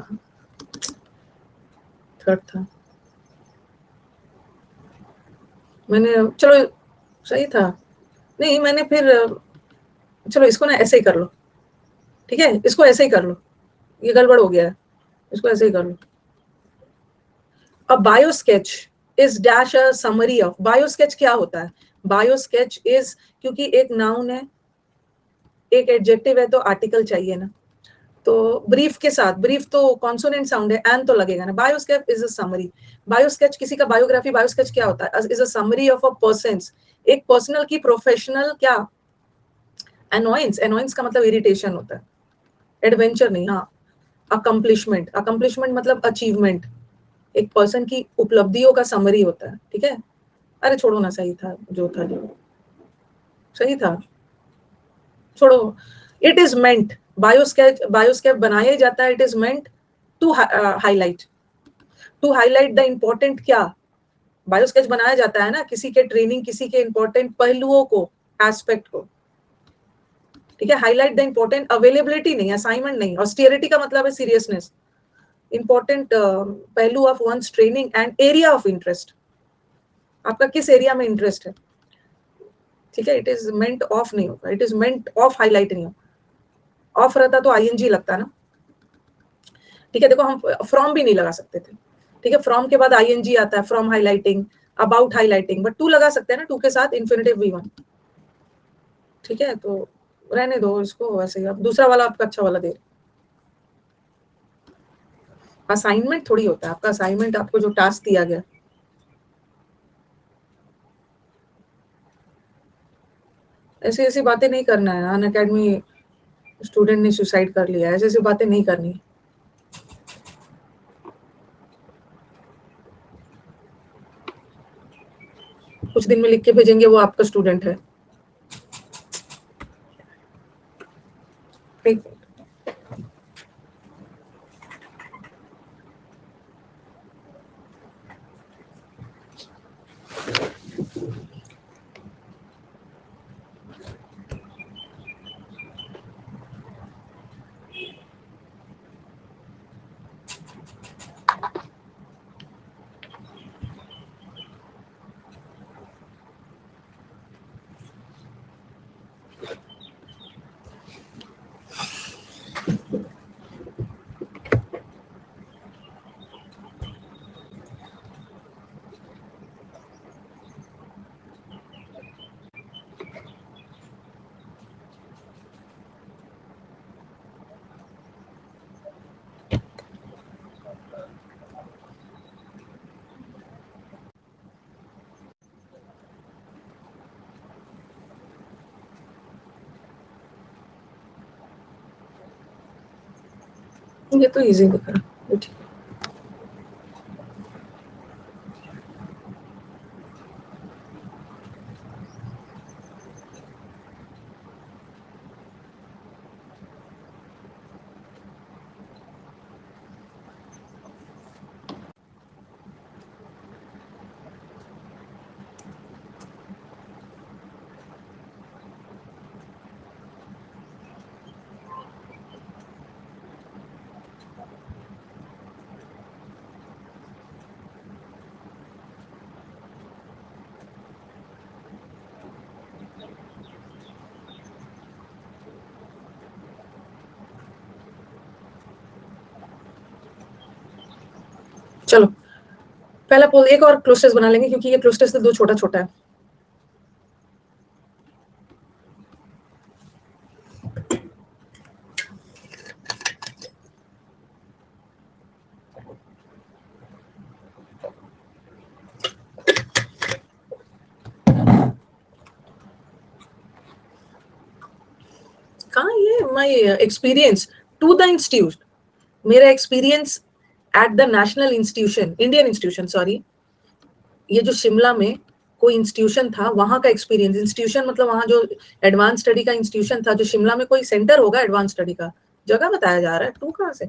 थर्ड था। मैंने, चलो सही था, नहीं मैंने फिर, चलो इसको ना ऐसे ही कर लो, ठीक है, इसको ऐसे ही कर लो, ये गड़बड़ हो गया है, इसको ऐसे ही कर लो। अब बायोस्केच is dash a summary of, बायोस्केच क्या होता है, बायोस्केच इज, क्योंकि एक नाउन है, एक एडजेक्टिव है, तो आर्टिकल चाहिए ना, तो ब्रीफ के साथ, ब्रीफ तो कॉन्सोनेंट साउंड है, एन तो लगेगा ना। बायोस्केच इज अ समरी, बायोस्केच किसी का बायोग्राफी, बायोस्केच क्या होता है, is a summary of a persons, एक पर्सनल की प्रोफेशनल क्या, एनोयंस, एनोयंस का मतलब इरिटेशन होता है, एडवेंचर नहीं, हाँ, अकम्प्लिशमेंट, अकम्प्लिशमेंट मतलब अचीवमेंट, एक पर्सन की उपलब्धियों का समरी होता है, ठीक है। अरे छोड़ो ना, सही था जो था, जो सही था, छोड़ो। इट इज मेंट, बायोस्केच, बायोस्केच बनाया ही जाता है, it is meant to highlight, to highlight the important, क्या बायो स्केच बनाया जाता है ना, किसी के ट्रेनिंग, किसी के इंपॉर्टेंट पहलुओं को, एस्पेक्ट को, ठीक है। हाईलाइट द इम्पोर्टेंट, अवेलेबिलिटी नहीं, असाइनमेंट नहीं, ऑस्टियरिटी का मतलब है सीरियसनेस, इंपॉर्टेंट पहलू of one's training and area of interest, आपका किस एरिया में इंटरेस्ट है, ठीक है। इट इज मेंट ऑफ नहीं होगा, it is meant of highlight नहीं होगा, ऑफ रहता तो आईएनजी लगता ना, ठीक है। देखो हम फ्रॉम भी नहीं लगा सकते थे, ठीक है, फ्रॉम के बाद आईएनजी आता है, from highlighting, about highlighting, but to लगा सकते हैं ना, टू के साथ इन्फिनेटिव V1, ठीक है। तो रहने दो इसको वैसे ही, अब दूसरा वाला आपका अच्छा वाला दे। असाइनमेंट थोड़ी होता है आपका, असाइनमेंट आपको जो टास्क दिया गया, ऐसी ऐसी बातें नहीं करना है। अन अकेडमी स्टूडेंट ने सुसाइड कर लिया, ऐसी ऐसी बातें नहीं करनी। कुछ दिन में लिख के भेजेंगे वो आपका स्टूडेंट है, ठीक। ये तो इजी दिख रहा है, ठीक। चलो पहला पोल, एक और क्लोज टेस्ट बना लेंगे क्योंकि ये क्लोज टेस्ट तो दो छोटा छोटा है। कहाँ ये my experience to the institute, मेरा experience at the national institution, Indian institution sorry, ये जो शिमला में कोई इंस्टीट्यूशन था वहां का एक्सपीरियंस, इंस्टीट्यूशन मतलब वहां जो एडवांस स्टडी का इंस्टीट्यूशन था, जो शिमला में कोई सेंटर होगा एडवांस स्टडी का, जगह बताया जा रहा है, टू कहाँ से।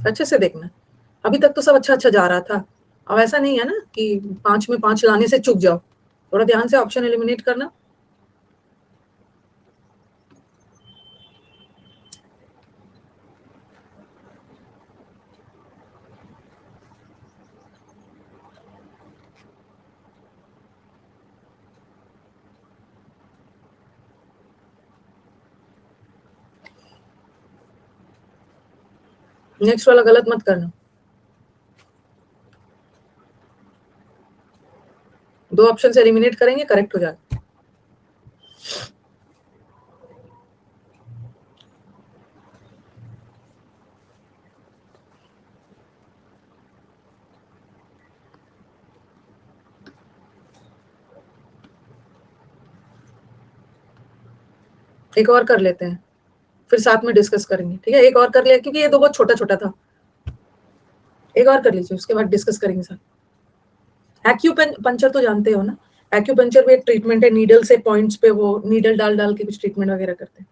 अच्छे से देखना, अभी तक तो सब अच्छा अच्छा जा रहा था, अब ऐसा नहीं है ना कि 5 में 5 लाने से चूक जाओ, थोड़ा ध्यान से ऑप्शन एलिमिनेट करना। नेक्स्ट वाला गलत मत करना। 2 ऑप्शन से एलिमिनेट करेंगे, करेक्ट हो जाएगा। एक और कर लेते हैं, फिर साथ में डिस्कस करेंगे, ठीक है? एक और कर लिया क्योंकि ये 2 बहुत छोटा-छोटा था। एक और कर लीजिए, उसके बाद डिस्कस करेंगे साथ। एक्यूपंक्चर तो जानते हो ना? एक्यूपंक्चर भी एक ट्रीटमेंट है, नीडल से पॉइंट्स पे वो नीडल डाल-डाल के कुछ ट्रीटमेंट वगैरह करते हैं।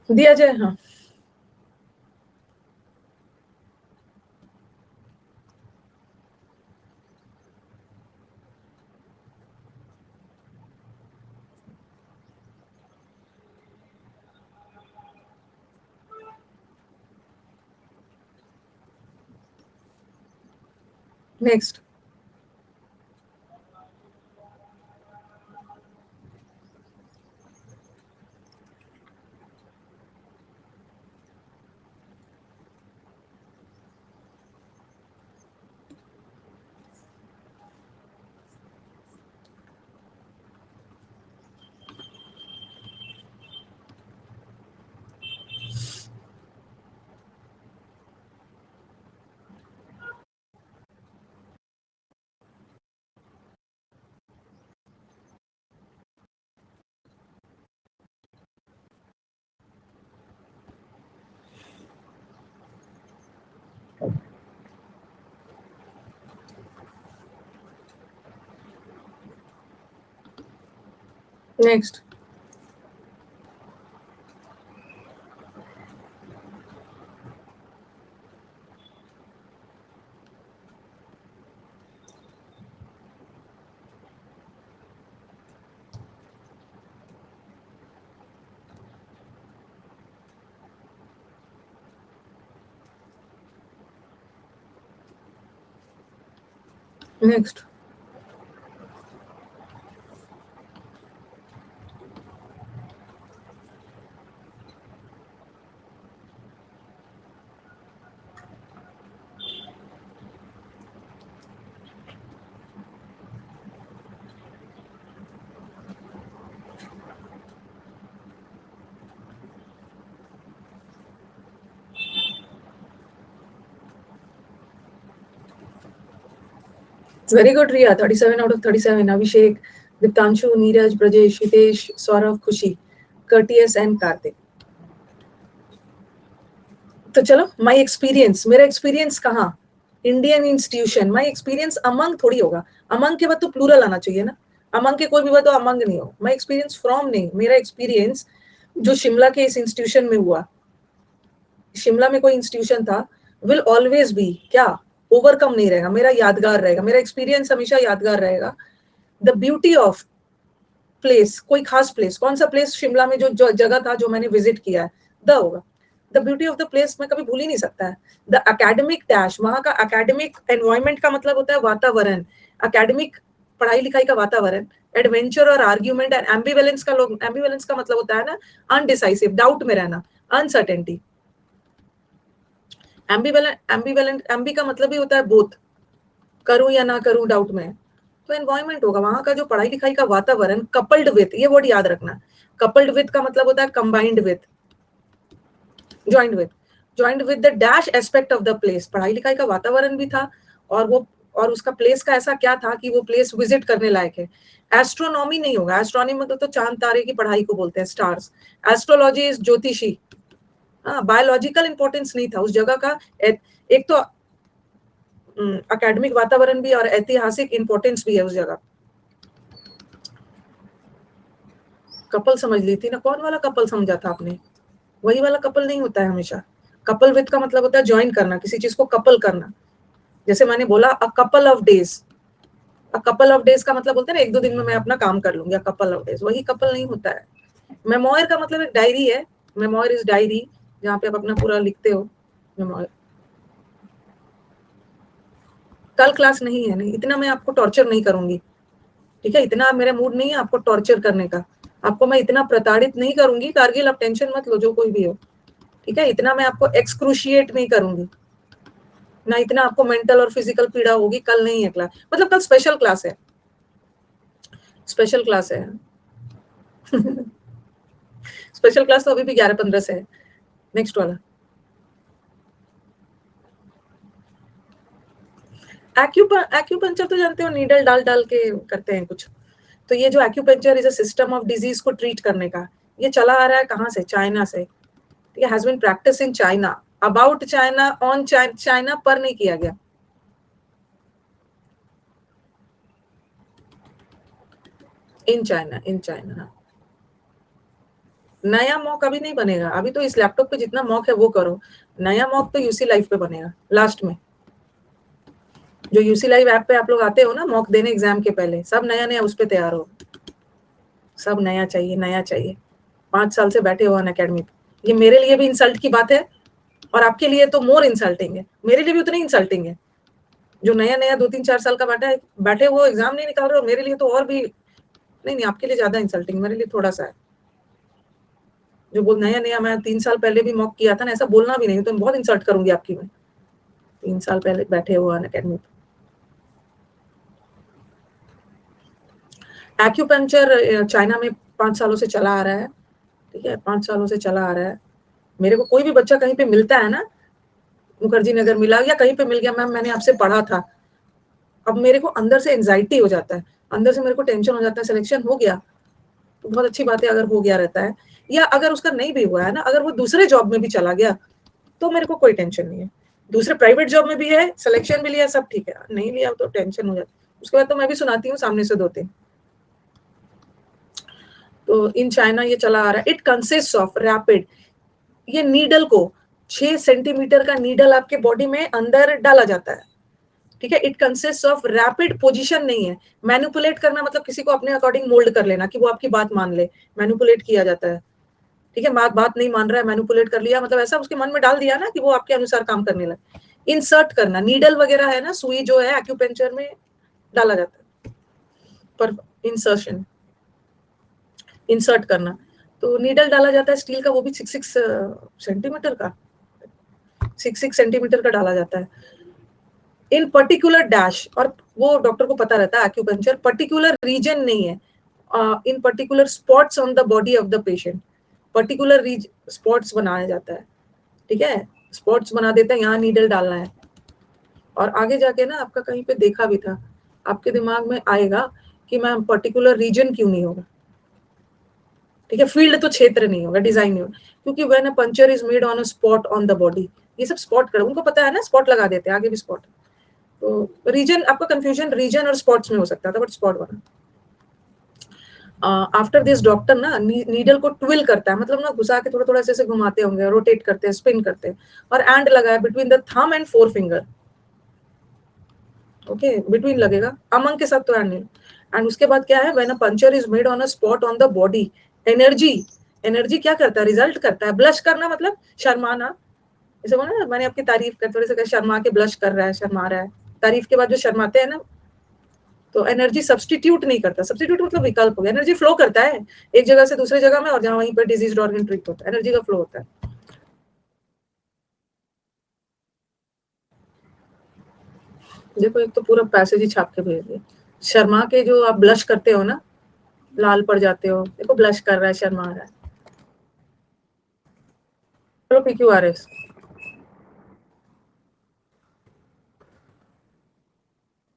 दिया जाए, हाँ। Next. Next. Next. Very good Riya, 37 out of 37। Abhishek, Deeptanshu, Neeraj, Brajesh, Hitesh, Saurabh, Khushi, courteous and Kartik. तो चलो, माय एक्सपीरियंस, मेरा एक्सपीरियंस कहाँ? Indian institution. My experience among थोड़ी होगा, अमंग के बाद तो प्लूरल आना चाहिए ना। अमंग के कोई भी बात तो अमंग नहीं हो। माय एक्सपीरियंस फ्रॉम नहीं, मेरा एक्सपीरियंस जो शिमला के इस इंस्टीट्यूशन में हुआ, शिमला में कोई इंस्टीट्यूशन था, विल ऑलवेज बी क्या ओवरकम नहीं रहेगा, मेरा यादगार रहेगा, मेरा एक्सपीरियंस हमेशा यादगार रहेगा। द ब्यूटी ऑफ प्लेस, कोई खास प्लेस, कौन सा प्लेस शिमला में जो जगह था जो मैंने विजिट किया है, द होगा। The beauty of the place मैं कभी भूल ही नहीं सकता है। द एकेडमिक डैश, वहां का एकेडमिक एनवायरमेंट का मतलब होता है वातावरण, एकेडमिक पढ़ाई लिखाई का वातावरण, एडवेंचर और आर्ग्यूमेंट एंड एम्बिवेलेंस का, लोग एम्बिवेलेंस का मतलब होता है ना अनडिसाइसिव, डाउट में रहना, अनसर्टेनिटी। एम्बीवेलेंट, एम्बी का मतलब ही होता है बोथ, करूं या ना करूं डाउट में। तो एनवायरमेंट होगा वहां का जो पढ़ाई लिखाई का वातावरण, कपल्ड विथ, ये वर्ड याद रखना, कपल्ड विथ का मतलब होता है combined with, joint with the dash aspect of the place. पढ़ाई लिखाई का वातावरण भी था और वो, और उसका प्लेस का ऐसा क्या था कि वो प्लेस विजिट करने लायक है। एस्ट्रोनॉमी नहीं होगा, एस्ट्रोनॉमी मतलब तो चांद तारे की पढ़ाई को बोलते हैं, स्टार्स। एस्ट्रोलॉजी इज ज्योतिषी। हाँ, बायोलॉजिकल इंपॉर्टेंस नहीं था उस जगह का। एक तो एकेडमिक वातावरण भी और ऐतिहासिक इंपॉर्टेंस भी है उस जगह। कपल समझ ली थी ना, कौन वाला कपल समझा था आपने? वही वाला कपल नहीं होता है हमेशा। कपल विद का मतलब होता है ज्वाइन करना, किसी चीज को कपल करना। जैसे मैंने बोला a couple of days, a couple of days का मतलब बोलते हैं ना, एक दो दिन में मैं अपना काम कर लूंगी, कपल ऑफ डेज, वही कपल नहीं होता है। मेमोयर का मतलब एक डायरी है, मेमोयर इज डायरी, जहाँ पे आप अपना पूरा लिखते हो, मेमोयर। कल क्लास नहीं है, नहीं इतना मैं आपको टॉर्चर नहीं करूंगी, ठीक है, इतना मेरा मूड नहीं है आपको टॉर्चर करने का, आपको मैं इतना प्रताड़ित नहीं करूंगी, कारगिल आप टेंशन मत लो जो कोई भी हो, ठीक है, इतना मैं आपको एक्सक्रूशिएट नहीं करूंगी ना, इतना आपको मेंटल और फिजिकल पीड़ा होगी, कल नहीं है क्लास, मतलब कल स्पेशल क्लास है, स्पेशल क्लास है। स्पेशल क्लास तो अभी भी 11:15 से है। नेक्स्ट वाला, एक्यूपंक्चर तो जानते हो, नीडल डाल डाल के करते हैं कुछ। तो ये जो acupuncture is a system of disease को ट्रीट करने का, ये चला आ रहा है कहाँ से? चाइना से, ठीक है, has been practice in China, about China, on China पर नहीं किया गया। In China, in China. नया मॉक अभी नहीं बनेगा, अभी तो इस लैपटॉप पे जितना मॉक है वो करो, नया मॉक तो यूसी लाइव पे बनेगा लास्ट में। जो यूसी लाइव ऐप पे आप लोग आते हो ना मॉक देने एग्जाम के पहले, सब नया नया उस पे तैयार हो, सब नया चाहिए, नया चाहिए। 5 साल से बैठे हो अन अकेडमी पे, ये मेरे लिए भी इंसल्ट की बात है और आपके लिए तो मोर इंसल्टिंग है, मेरे लिए भी उतनी इंसल्टिंग है। जो नया नया 2-3-4 साल का बैठा है, बैठे वो एग्जाम नहीं निकाल रहे, और मेरे लिए तो और भी, नहीं नहीं, आपके लिए ज्यादा इंसल्टिंग, मेरे लिए थोड़ा सा है। जो बोल नया नया, मैं 3 साल पहले भी मॉक किया था ना, ऐसा बोलना भी नहीं, तो मैं बहुत इंसल्ट करूंगी आपकी मैं। 3 साल पहले बैठे हो अन अकेडमी पे। एक्यूपंक्चर चाइना में 5 सालों से चला आ रहा है, ठीक है, 5 सालों से चला आ रहा है। मेरे को कोई भी बच्चा कहीं पे मिलता है ना, मुखर्जी नगर मिला या कहीं पे मिल गया, मैम मैंने आपसे पढ़ा था, अब मेरे को अंदर से एंजाइटी हो जाता है, अंदर से मेरे को टेंशन हो जाता है, सिलेक्शन हो गया तो बहुत अच्छी बात है अगर हो गया रहता है, या अगर उसका नहीं भी हुआ है ना, अगर वो दूसरे जॉब में भी चला गया तो मेरे को कोई टेंशन नहीं है, दूसरे प्राइवेट जॉब में भी है, सिलेक्शन भी लिया, सब ठीक है, नहीं लिया तो टेंशन हो जाती है। उसके बाद तो मैं भी सुनाती हूँ सामने से 2-3। तो इन चाइना ये चला आ रहा है, इट कंसिस्ट ऑफ रैपिड, ये नीडल को 6 सेंटीमीटर का नीडल आपके बॉडी में अंदर डाला जाता है, ठीक है, it consist of rapid, position नहीं है, मैनिपुलेट करना मतलब किसी को अपने अकॉर्डिंग मोल्ड कर लेना कि वो आपकी बात मान ले, मैनिपुलेट किया जाता है, ठीक है, बात नहीं मान रहा है, मैनिपुलेट कर लिया, मतलब ऐसा उसके मन में डाल दिया ना कि वो आपके अनुसार काम करने लगे। इंसर्ट करना, नीडल वगैरह है ना, सुई जो है एक्यूपेंचर में डाला जाता है, पर इंसर्शन, इंसर्ट करना, तो नीडल डाला जाता है स्टील का, वो भी 6 सेंटीमीटर का, 6 सेंटीमीटर का डाला जाता है, इन पर्टिकुलर डैश, और वो डॉक्टर को पता रहता है एक्यूपंक्चर पर्टिकुलर रीजन नहीं है, इन particular spots on the body of the patient, particular spots बनाया जाता है, ठीक है, स्पॉट्स बना देते हैं, यहाँ नीडल डालना है, और आगे जाके ना आपका कहीं पे देखा भी था, आपके दिमाग में आएगा कि मैम पर्टिकुलर रीजन क्यों नहीं होगा, ठीक है, फील्ड तो क्षेत्र नहीं होगा, डिजाइन नहीं होगा, क्योंकि when a puncture is made on a spot on the body, ये सब स्पॉट कर, उनको पता है ना, स्पॉट लगा देते हैं, आगे भी स्पॉट, तो रीजन, आपका कंफ्यूजन रीजन और स्पॉट्स में हो सकता था, बट स्पॉट बना। आफ्टर दिस डॉक्टर ना नीडल को ट्विल करता है, मतलब ना घुसा के थोड़ा थोड़ा ऐसे घुमाते होंगे, रोटेट करते हैं, स्पिन करते हैं, और एंड लगाया between the thumb and 4 finger, okay, between लगेगा, अमंग के साथ तो एंड नहीं, एंड उसके बाद क्या है, when a puncture is made on a spot on the body, energy, energy क्या करता है, रिजल्ट करता है, ब्लश करना मतलब शर्माना, जैसे बोला ना मैंने आपकी तारीफ कर, थोड़े से शर्मा के ब्लश कर रहा है, शर्मा रहा है, तारीफ के बाद जो शर्माते हैं ना, तो एनर्जी सब्सटीट्यूट नहीं करता, सब्सटीट्यूट मतलब विकल्प हो गया, एनर्जी फ्लो करता है एक जगह से दूसरे जगह में, और जहां वहीं पर डिजीज ऑर्गन ट्रीट होता है, एनर्जी का फ्लो होता है। देखो एक तो पूरा पैसेज ही छाप के भेज दिया। शर्मा के जो आप ब्लश करते हो ना, लाल पड़ जाते हो, देखो ब्लश कर रहा है, शर्मा आ रहा है। चलो PQRS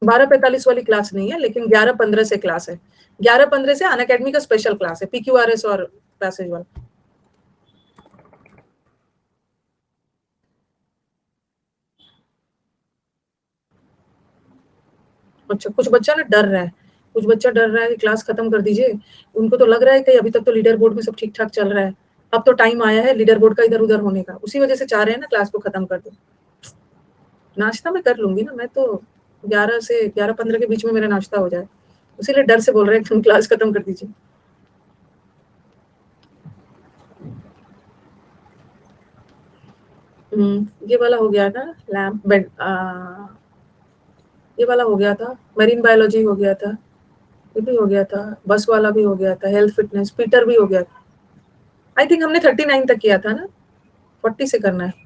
12:45 वाली क्लास नहीं है, लेकिन 11:15 से क्लास है। 11:15 से अनअकैडमी का स्पेशल क्लास है, PQRS और पैसेज वाला। अच्छा, कुछ बच्चा ना डर रहा है, कुछ बच्चा डर रहा है कि क्लास खत्म कर दीजिए। उनको तो लग रहा है कि अभी तक तो लीडर बोर्ड में सब ठीक ठाक चल रहा है, अब तो टाइम आया है लीडर बोर्ड का इधर उधर होने का, उसी वजह से चाह रहे हैं ना क्लास को खत्म कर दो। नाश्ता मैं कर लूंगी ना, मैं तो 11 से 11:15 के बीच में मेरा नाश्ता हो जाए, इसीलिए डर से बोल रहे हैं कि तुम क्लास खत्म कर दीजिए। ये वाला हो गया था, लैम्प बेड, ये वाला हो गया था, मरीन बायोलॉजी हो गया था, ये भी हो गया था, बस वाला भी हो गया था, हेल्थ फिटनेस, पीटर भी हो गया था। आई थिंक हमने 39 तक किया था ना, 40 से करना है।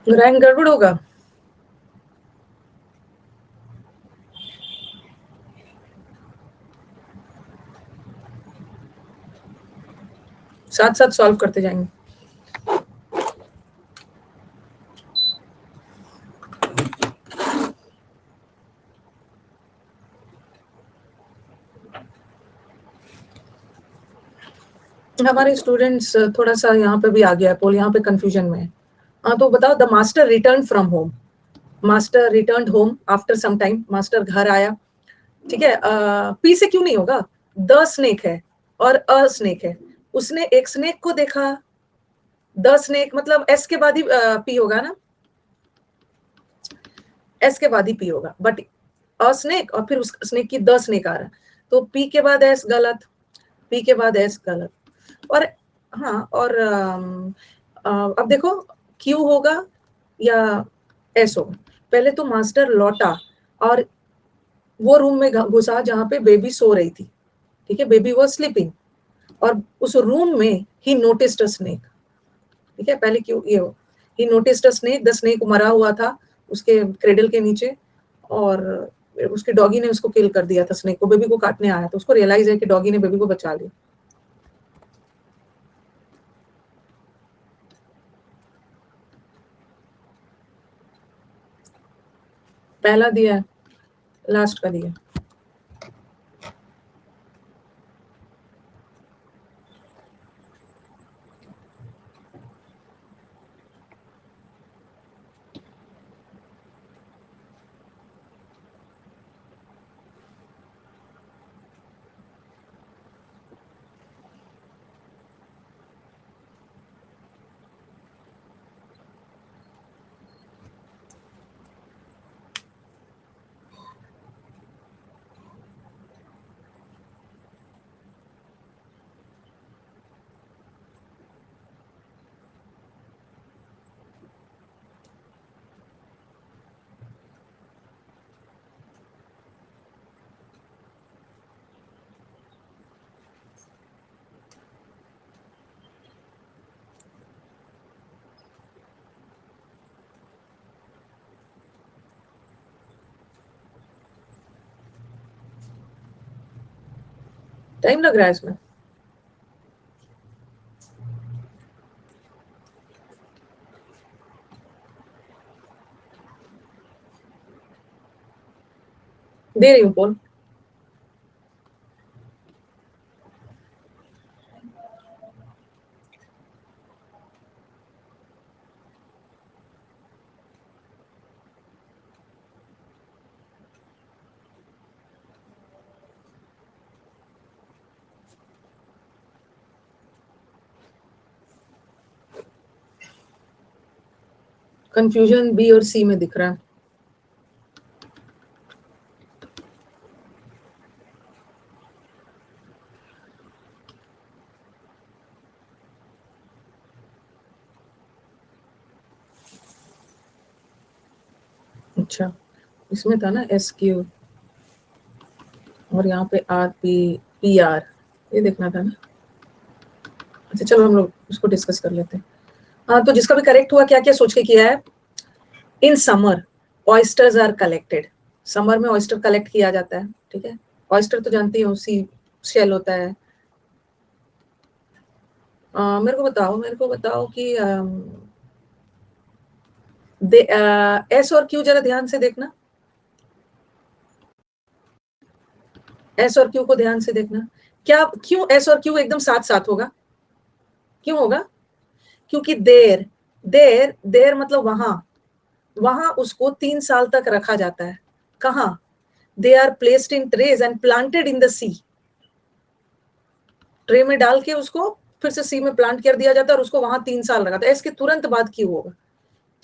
रैंक गड़बड़ होगा। साथ साथ सॉल्व करते जाएंगे। हमारे स्टूडेंट्स थोड़ा सा यहाँ पे भी आ गया पोल, यहाँ पे कंफ्यूजन में है। हाँ तो बताओ, the master return from home, master return home after some time, master घर आया, ठीक है। पी से क्यों नहीं होगा, द स्नेक है और अ स्नेक है, उसने एक स्नेक को देखा, द स्नेक मतलब एस के बाद ही पी होगा ना, एस के बाद ही पी होगा, बट अ स्नेक और फिर उस स्नेक की द स्नेक आ रहा है, तो पी के बाद एस गलत, पी के बाद एस गलत। और हाँ, और अब देखो क्यू होगा या एस होगा। पहले तो मास्टर लौटा और वो रूम में घुसा जहां पे बेबी सो रही थी, ठीक है, बेबी वॉज स्लीपिंग, और उस रूम में ही नोटिस्ड अ स्नेक, ठीक है, पहले क्यों ये हो, ही noticed a snake, the snake मरा हुआ था उसके क्रेडल के नीचे, और उसके डॉगी ने उसको किल कर दिया था, स्नेक को, बेबी को काटने आया तो उसको रियलाइज है कि डॉगी ने बेबी को बचा लिया। पहला दिया है, लास्ट का दिया। टाइम लग रहा है इसमें। दे रही हूँ पोल। कंफ्यूजन बी और सी में दिख रहा है। अच्छा, इसमें था ना एस क्यू और यहाँ पे आर पी पी आर, ये देखना था ना। अच्छा चलो हम लोग उसको डिस्कस कर लेते हैं। हाँ, तो जिसका भी करेक्ट हुआ क्या क्या सोच के किया है। In summer oysters are collected, summer में ऑयस्टर कलेक्ट किया जाता है, ठीक है। ऑयस्टर तो जानती हो सी शेल होता है। मेरे को बताओ कि एस और क्यू जरा ध्यान से देखना, एस और क्यू को ध्यान से देखना। क्या क्यों एस और क्यू एकदम साथ साथ होगा, क्यों होगा? क्योंकि देर देर देर मतलब वहां, वहां उसको 3 साल तक रखा जाता है। कहाँ? They are placed in trays and planted in the sea, tray में डाल के उसको फिर से सी में प्लांट कर दिया जाता है और उसको वहां 3 साल रखा था। एस के तुरंत बाद क्यू होगा,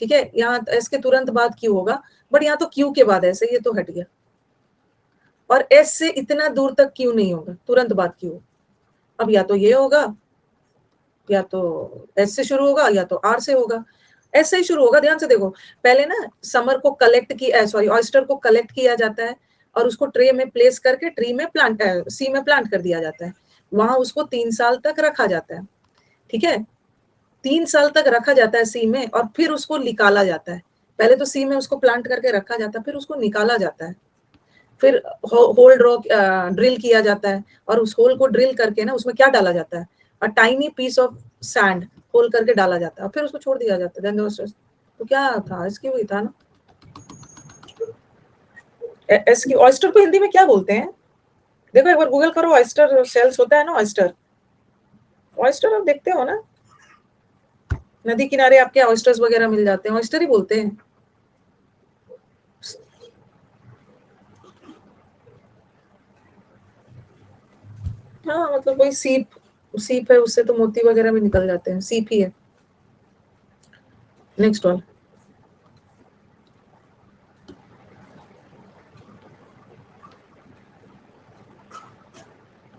ठीक है, यहाँ एस के तुरंत बाद क्यू होगा, बट यहाँ तो क्यू के बाद ऐसे, ये तो हट गया। और एस से इतना दूर तक क्यू नहीं होगा, तुरंत बाद क्यू। अब या तो ये होगा, या तो एस से शुरू होगा, या तो आर से होगा। एस से ही शुरू होगा, ध्यान से देखो। पहले ना समर को कलेक्ट किया, सॉरी ऑयस्टर को कलेक्ट किया जाता है और उसको ट्रे में प्लेस करके ट्री में प्लांट सी में प्लांट कर दिया जाता है। वहां उसको 3 साल तक रखा जाता है, ठीक है। 3 साल तक रखा जाता है सी में और फिर उसको निकाला जाता है। पहले तो सी में उसको प्लांट करके रखा जाता है, फिर उसको निकाला जाता है। फिर होल ड्रॉ ड्रिल किया जाता है और उस होल को ड्रिल करके ना उसमें क्या डाला जाता है, a tiny piece of sand hole करके डाला जाता है, फिर उसको छोड़ दिया जाता है। तो क्या था इसकी, वही था ना। इसकी ऑयस्टर को हिंदी में क्या बोलते हैं? देखो एक बार गूगल करो, ऑयस्टर शेल्स होता है ना ऑयस्टर। ऑयस्टर आप देखते हो ना, नदी किनारे आपके ऑयस्टर्स वगैरह मिल जाते हैं, ऑयस्टर ही बोलते हैं। हाँ मतलब वही सीप, सीप है, उससे तो मोती वगैरह भी निकल जाते हैं, सीप ही है। Next one.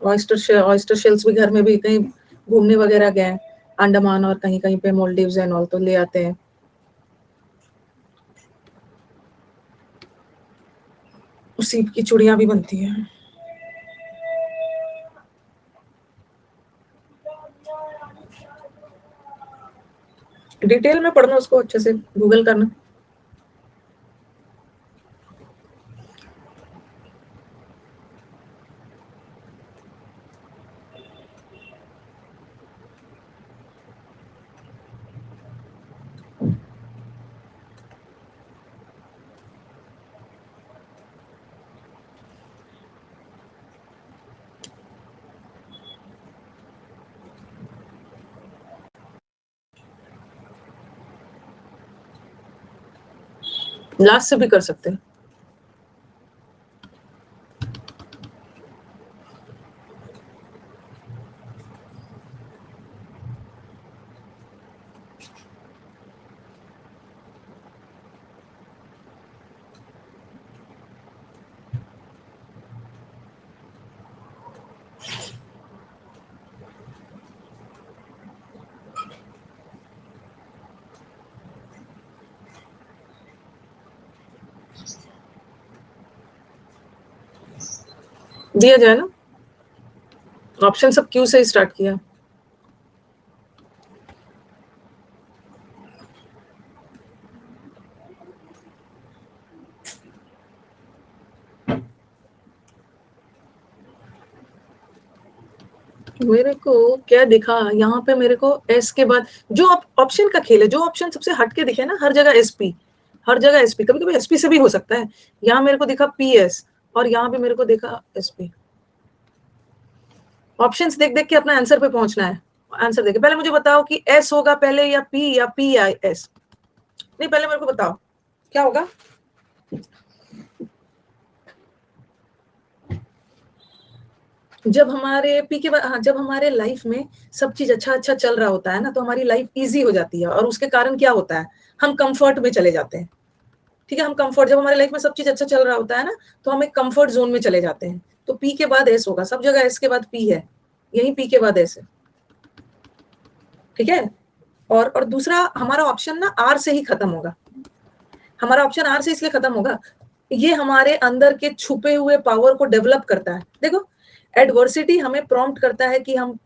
ऑयस्टर शेल्स भी घर में भी कहीं घूमने वगैरह गए अंडमान और कहीं कहीं पे मोल्डीव्स एंड ऑल, तो ले आते हैं। सीप की चूड़ियां भी बनती है। डिटेल में पढ़ना उसको अच्छे से, गूगल करना। लास्ट से भी कर सकते हैं। दिया जाए ना, ऑप्शन सब क्यू से ही स्टार्ट किया। मेरे को क्या दिखा यहाँ पे, मेरे को एस के बाद जो ऑप्शन का खेल है, जो ऑप्शन सबसे हटके दिखे ना, हर जगह एसपी, हर जगह एसपी, कभी कभी एसपी से भी हो सकता है। यहाँ मेरे को दिखा पीएस और यहाँ भी मेरे को देखा एसपी। ऑप्शंस देख देख के अपना आंसर पे पहुंचना है। आंसर देखे पहले मुझे बताओ कि एस होगा पहले या पी आई एस। नहीं पहले मेरे को बताओ क्या होगा। जब हमारे पी के बाद, हाँ, जब हमारे लाइफ में सब चीज अच्छा अच्छा चल रहा होता है ना, तो हमारी लाइफ इजी हो जाती है। और उसके कारण क्या होता है, हम कंफर्ट में चले जाते हैं, ठीक है। हम कंफर्ट, जब हमारे लाइफ में सब चीज अच्छा चल रहा होता है ना, तो हम एक कंफर्ट जोन में चले जाते हैं। तो पी के बाद एस होगा, सब जगह एस के बाद पी है, यही पी के बाद एस है, ठीक है। और दूसरा हमारा ऑप्शन ना आर से ही खत्म होगा। हमारा ऑप्शन आर से इसलिए खत्म होगा, ये हमारे अंदर के छुपे हुए पावर को डेवलप करता है। देखो, एडवर्सिटी हमें प्रॉम्प्ट करता है कि हम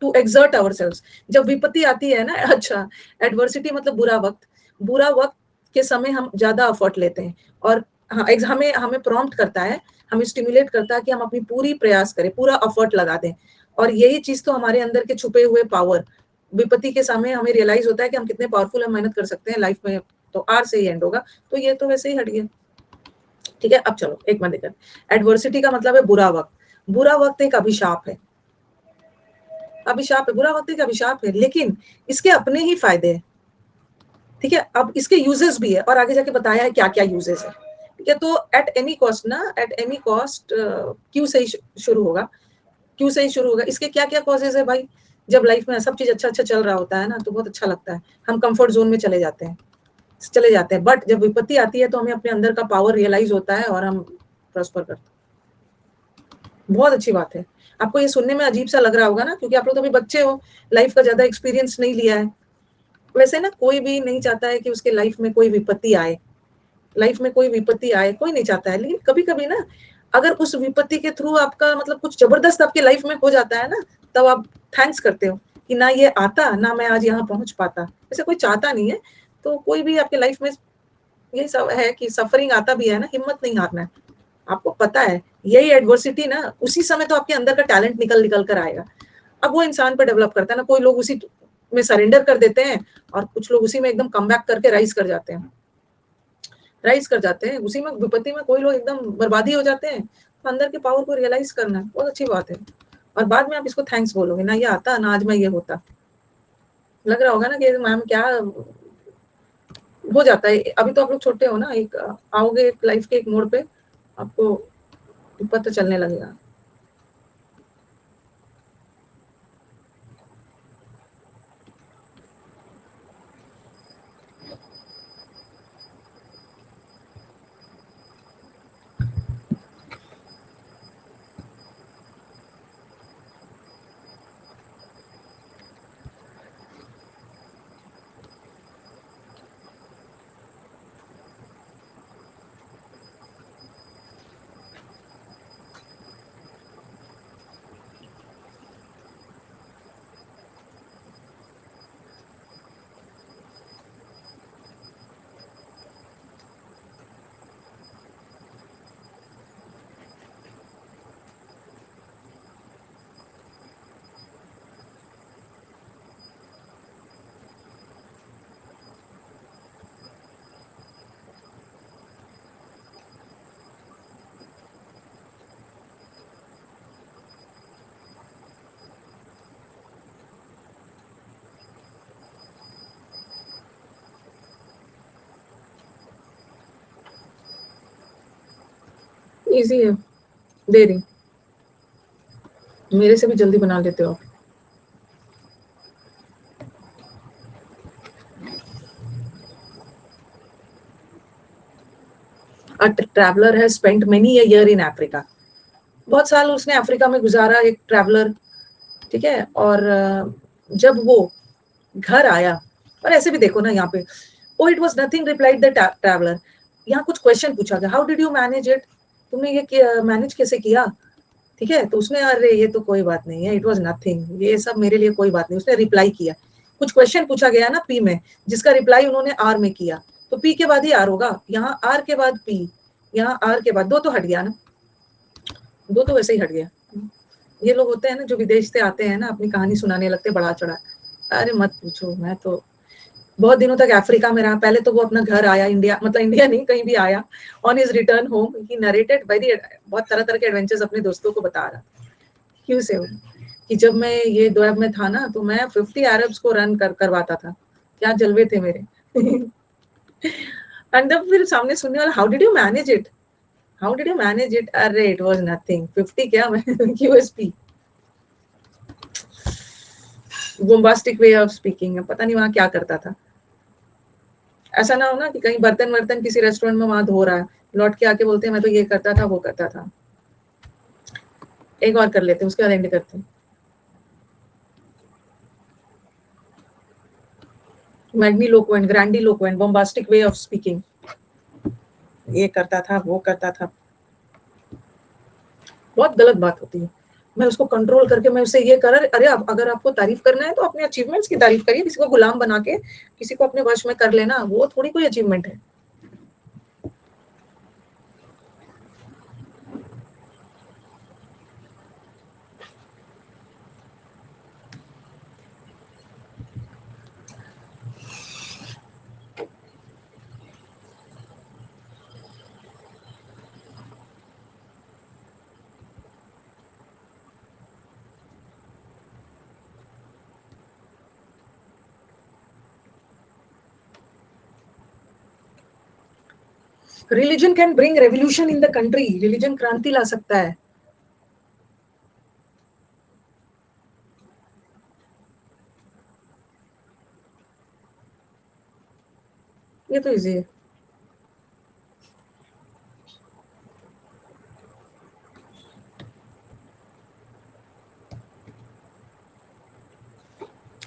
टू एक्सर्ट आवरसेल्व्स। जब विपत्ति आती है ना, अच्छा, एडवर्सिटी मतलब बुरा वक्त, बुरा वक्त के समय हम ज्यादा एफर्ट लेते हैं, और हाँ, हमें हमें प्रॉम्प्ट करता है, हमें स्टिमुलेट करता है कि हम अपनी पूरी प्रयास करें, पूरा एफर्ट लगा दें। और यही चीज तो हमारे अंदर के छुपे हुए पावर, विपत्ति के समय हमें रियलाइज होता है कि हम कितने पावरफुल, हम मेहनत कर सकते हैं लाइफ में, तो आर से ही एंड होगा। तो ये तो वैसे ही हट गया, ठीक है। अब चलो एक मिनट, एडवर्सिटी का मतलब है बुरा वक्त। बुरा वक्त एक अभिशाप है, अभिशाप है, बुरा वक्त एक अभिशाप है, लेकिन इसके अपने ही फायदे हैं, ठीक है। अब इसके यूजेस भी है, और आगे जाके बताया है क्या क्या यूजेस है, ठीक है। तो एट एनी कॉस्ट ना, एट एनी कॉस्ट क्यू से ही शुरू होगा, क्यू से ही शुरू होगा। इसके क्या क्या कॉजेज है भाई? जब लाइफ में सब चीज अच्छा अच्छा चल रहा होता है ना, तो बहुत अच्छा लगता है, हम कंफर्ट जोन में चले जाते हैं, चले जाते हैं। बट जब विपत्ति आती है तो हमें अपने अंदर का पावर रियलाइज होता है और हम प्रॉस्पर करते हैं। बहुत अच्छी बात है। आपको ये सुनने में अजीब सा लग रहा होगा ना, क्योंकि आप लोग तो अभी बच्चे हो, लाइफ का ज्यादा एक्सपीरियंस नहीं लिया है। वैसे ना कोई भी नहीं चाहता है कि उसके लाइफ में कोई विपत्ति आए, लाइफ में कोई विपत्ति आए, कोई नहीं चाहता है। लेकिन कभी कभी ना, अगर उस विपत्ति के थ्रू आपका मतलब कुछ जबरदस्त आपके लाइफ में हो जाता है ना, तब आप थैंक्स करते हो कि ना ये आता, ना मैं आज यहाँ पहुंच पाता। ऐसे कोई चाहता नहीं है, तो कोई भी आपके लाइफ में ये सब है कि सफरिंग आता भी है ना, हिम्मत नहीं हारना है। आपको पता है यही एडवर्सिटी ना, उसी समय तो आपके अंदर का टैलेंट निकल निकल कर आएगा। अब वो इंसान पर डेवलप करता है ना, कोई लोग उसी में सरेंडर कर देते हैं, और कुछ लोग उसी में एकदम कम बैक करके राइज कर जाते हैं, राइज कर जाते हैं उसी में। विपत्ति में कोई लोग एकदम बर्बादी हो जाते हैं। तो अंदर के पावर को रियलाइज करना बहुत अच्छी बात है, और बाद में आप इसको थैंक्स बोलोगे, ना ये आता, ना आज मैं ये होता। लग रहा होगा ना कि मैम क्या हो जाता है। अभी तो आप लोग छोटे हो ना, एक आओगे लाइफ के एक मोड़ पे, आपको पता चलने लगेगा। इजी है, दे रही, मेरे से भी जल्दी बना लेते हो आप। A traveler has spent many a year in Africa. बहुत साल उसने अफ्रीका में गुजारा, एक ट्रैवलर, ठीक है। और जब वो घर आया, और ऐसे भी देखो ना यहाँ पे, oh it was nothing replied the traveller. यहाँ कुछ क्वेश्चन पूछा गया, how did you manage it, तुमने ये मैनेज कैसे किया, ठीक है। तो उसने, अरे ये तो कोई बात नहीं है, इट वाज नथिंग, ये सब मेरे लिए कोई बात नहीं, उसने रिप्लाई किया। कुछ क्वेश्चन पूछा गया ना पी में, जिसका रिप्लाई उन्होंने आर में किया, तो पी के बाद ही आर होगा, यहाँ आर के बाद पी, यहाँ आर के बाद, दो तो हट गया ना, दो तो वैसे ही हट गया। ये लोग होते हैं ना जो विदेश से आते हैं ना, अपनी कहानी सुनाने लगते हैं बढ़ा चढ़ा। अरे मत पूछो, मैं तो बहुत दिनों तक अफ्रीका में रहा। पहले तो वो अपना घर आया, इंडिया मतलब इंडिया नहीं, कहीं भी आया, on his return home he narrated by the, बहुत तरह तरह के एडवेंचर्स अपने दोस्तों को बता रहा, क्यों से हो, कि जब मैं ये दोएब में था ना, तो मैं 50 अरब्स को रन करवाता था, क्या जलवे थे मेरे। एंड जब फिर सामने सुनने वाला, how did you manage it, how did you manage it, अरे इट वाज नथिंग, 50 क्या मैं क्यूएसपी, बोम्बास्टिक वे ऑफ स्पीकिंग है, पता नहीं वहां क्या करता था। ऐसा ना हो ना कि कहीं बर्तन वर्तन किसी रेस्टोरेंट में वहां धो रहा है, लौट के आके बोलते हैं मैं तो ये करता था वो करता था। एक और कर लेते हैं, उसके बाद एंड करते हैं। मैग्नीलोक्वेंट, ग्रैंडीलोक्वेंट, बॉम्बास्टिक वे ऑफ स्पीकिंग, ये करता था वो करता था, बहुत गलत बात होती है। मैं उसको कंट्रोल करके मैं उससे ये कर, अरे आप अगर आपको तारीफ करना है तो अपने अचीवमेंट्स की तारीफ करिए, किसी को गुलाम बना के किसी को अपने वश में कर लेना वो थोड़ी कोई अचीवमेंट है। Religion can bring revolution in the country, religion क्रांति ला सकता है। ये तो इजी है।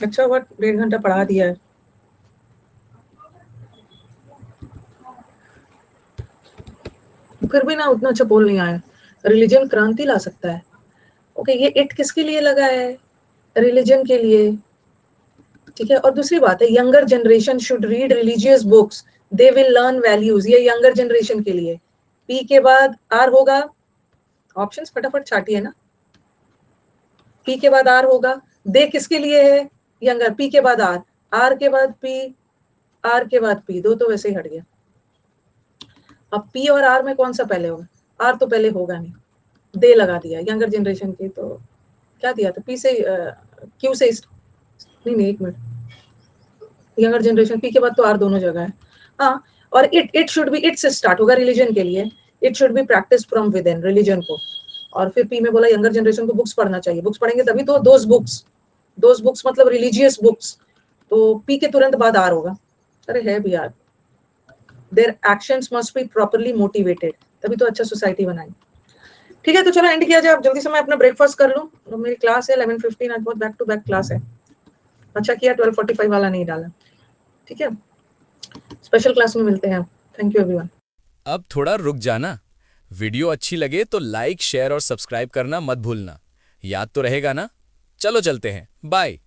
अच्छा हुआ 1.5 घंटा पढ़ा दिया है। फिर भी ना उतना अच्छा बोल नहीं आया। रिलीजन क्रांति ला सकता है। ओके, ये इट किसके लिए लगा है? रिलीजन के लिए। ठीक है, और दूसरी बात है, younger generation should read religious books, they will learn values, ये यंगर जनरेशन के लिए। पी के बाद आर होगा, ऑप्शंस फटाफट छाटिए ना। पी के बाद आर होगा, दे किसके लिए है? यंगर। पी के बाद आर के बाद पी, आर के बाद पी, दो तो वैसे ही हट गया। अब पी और आर में कौन सा पहले होगा? आर तो पहले होगा नहीं, दे लगा दिया यंगर जनरेशन की, तो क्या दिया था? पी से क्यू से नहीं, एक मिनट, यंगर जनरेशन पी के बाद तो आर दोनों जगह है। हाँ, और इट शुड बी, इट से स्टार्ट होगा रिलीजन के लिए, it should be practice from with in, religion को। और फिर पी में बोला यंगर जनरेशन को बुक्स पढ़ना चाहिए, बुक्स पढ़ेंगे तभी तो, दोज बुक्स मतलब रिलीजियस बुक्स, तो पी के तुरंत बाद आर होगा। अरे है भी यार, their actions must be properly motivated, तभी तो अच्छा सोसाइटी बनाएंगे। ठीक है, तो चलो एंड किया जाए। अब जल्दी से मैं अपना ब्रेकफास्ट कर लूँ, तो मेरी क्लास है 11:15, आज बहुत बैक टू बैक क्लास है। अच्छा किया 12:45 वाला नहीं डाला। ठीक है, स्पेशल क्लास में मिलते हैं। Thank you everyone. अब थोड़ा रुक जाना। वीडियो अच्छी लगे तो लाइक, शेयर और सब्सक्राइब करना मत भूलना। याद तो रहेगा ना? चलो चलते हैं, बाय।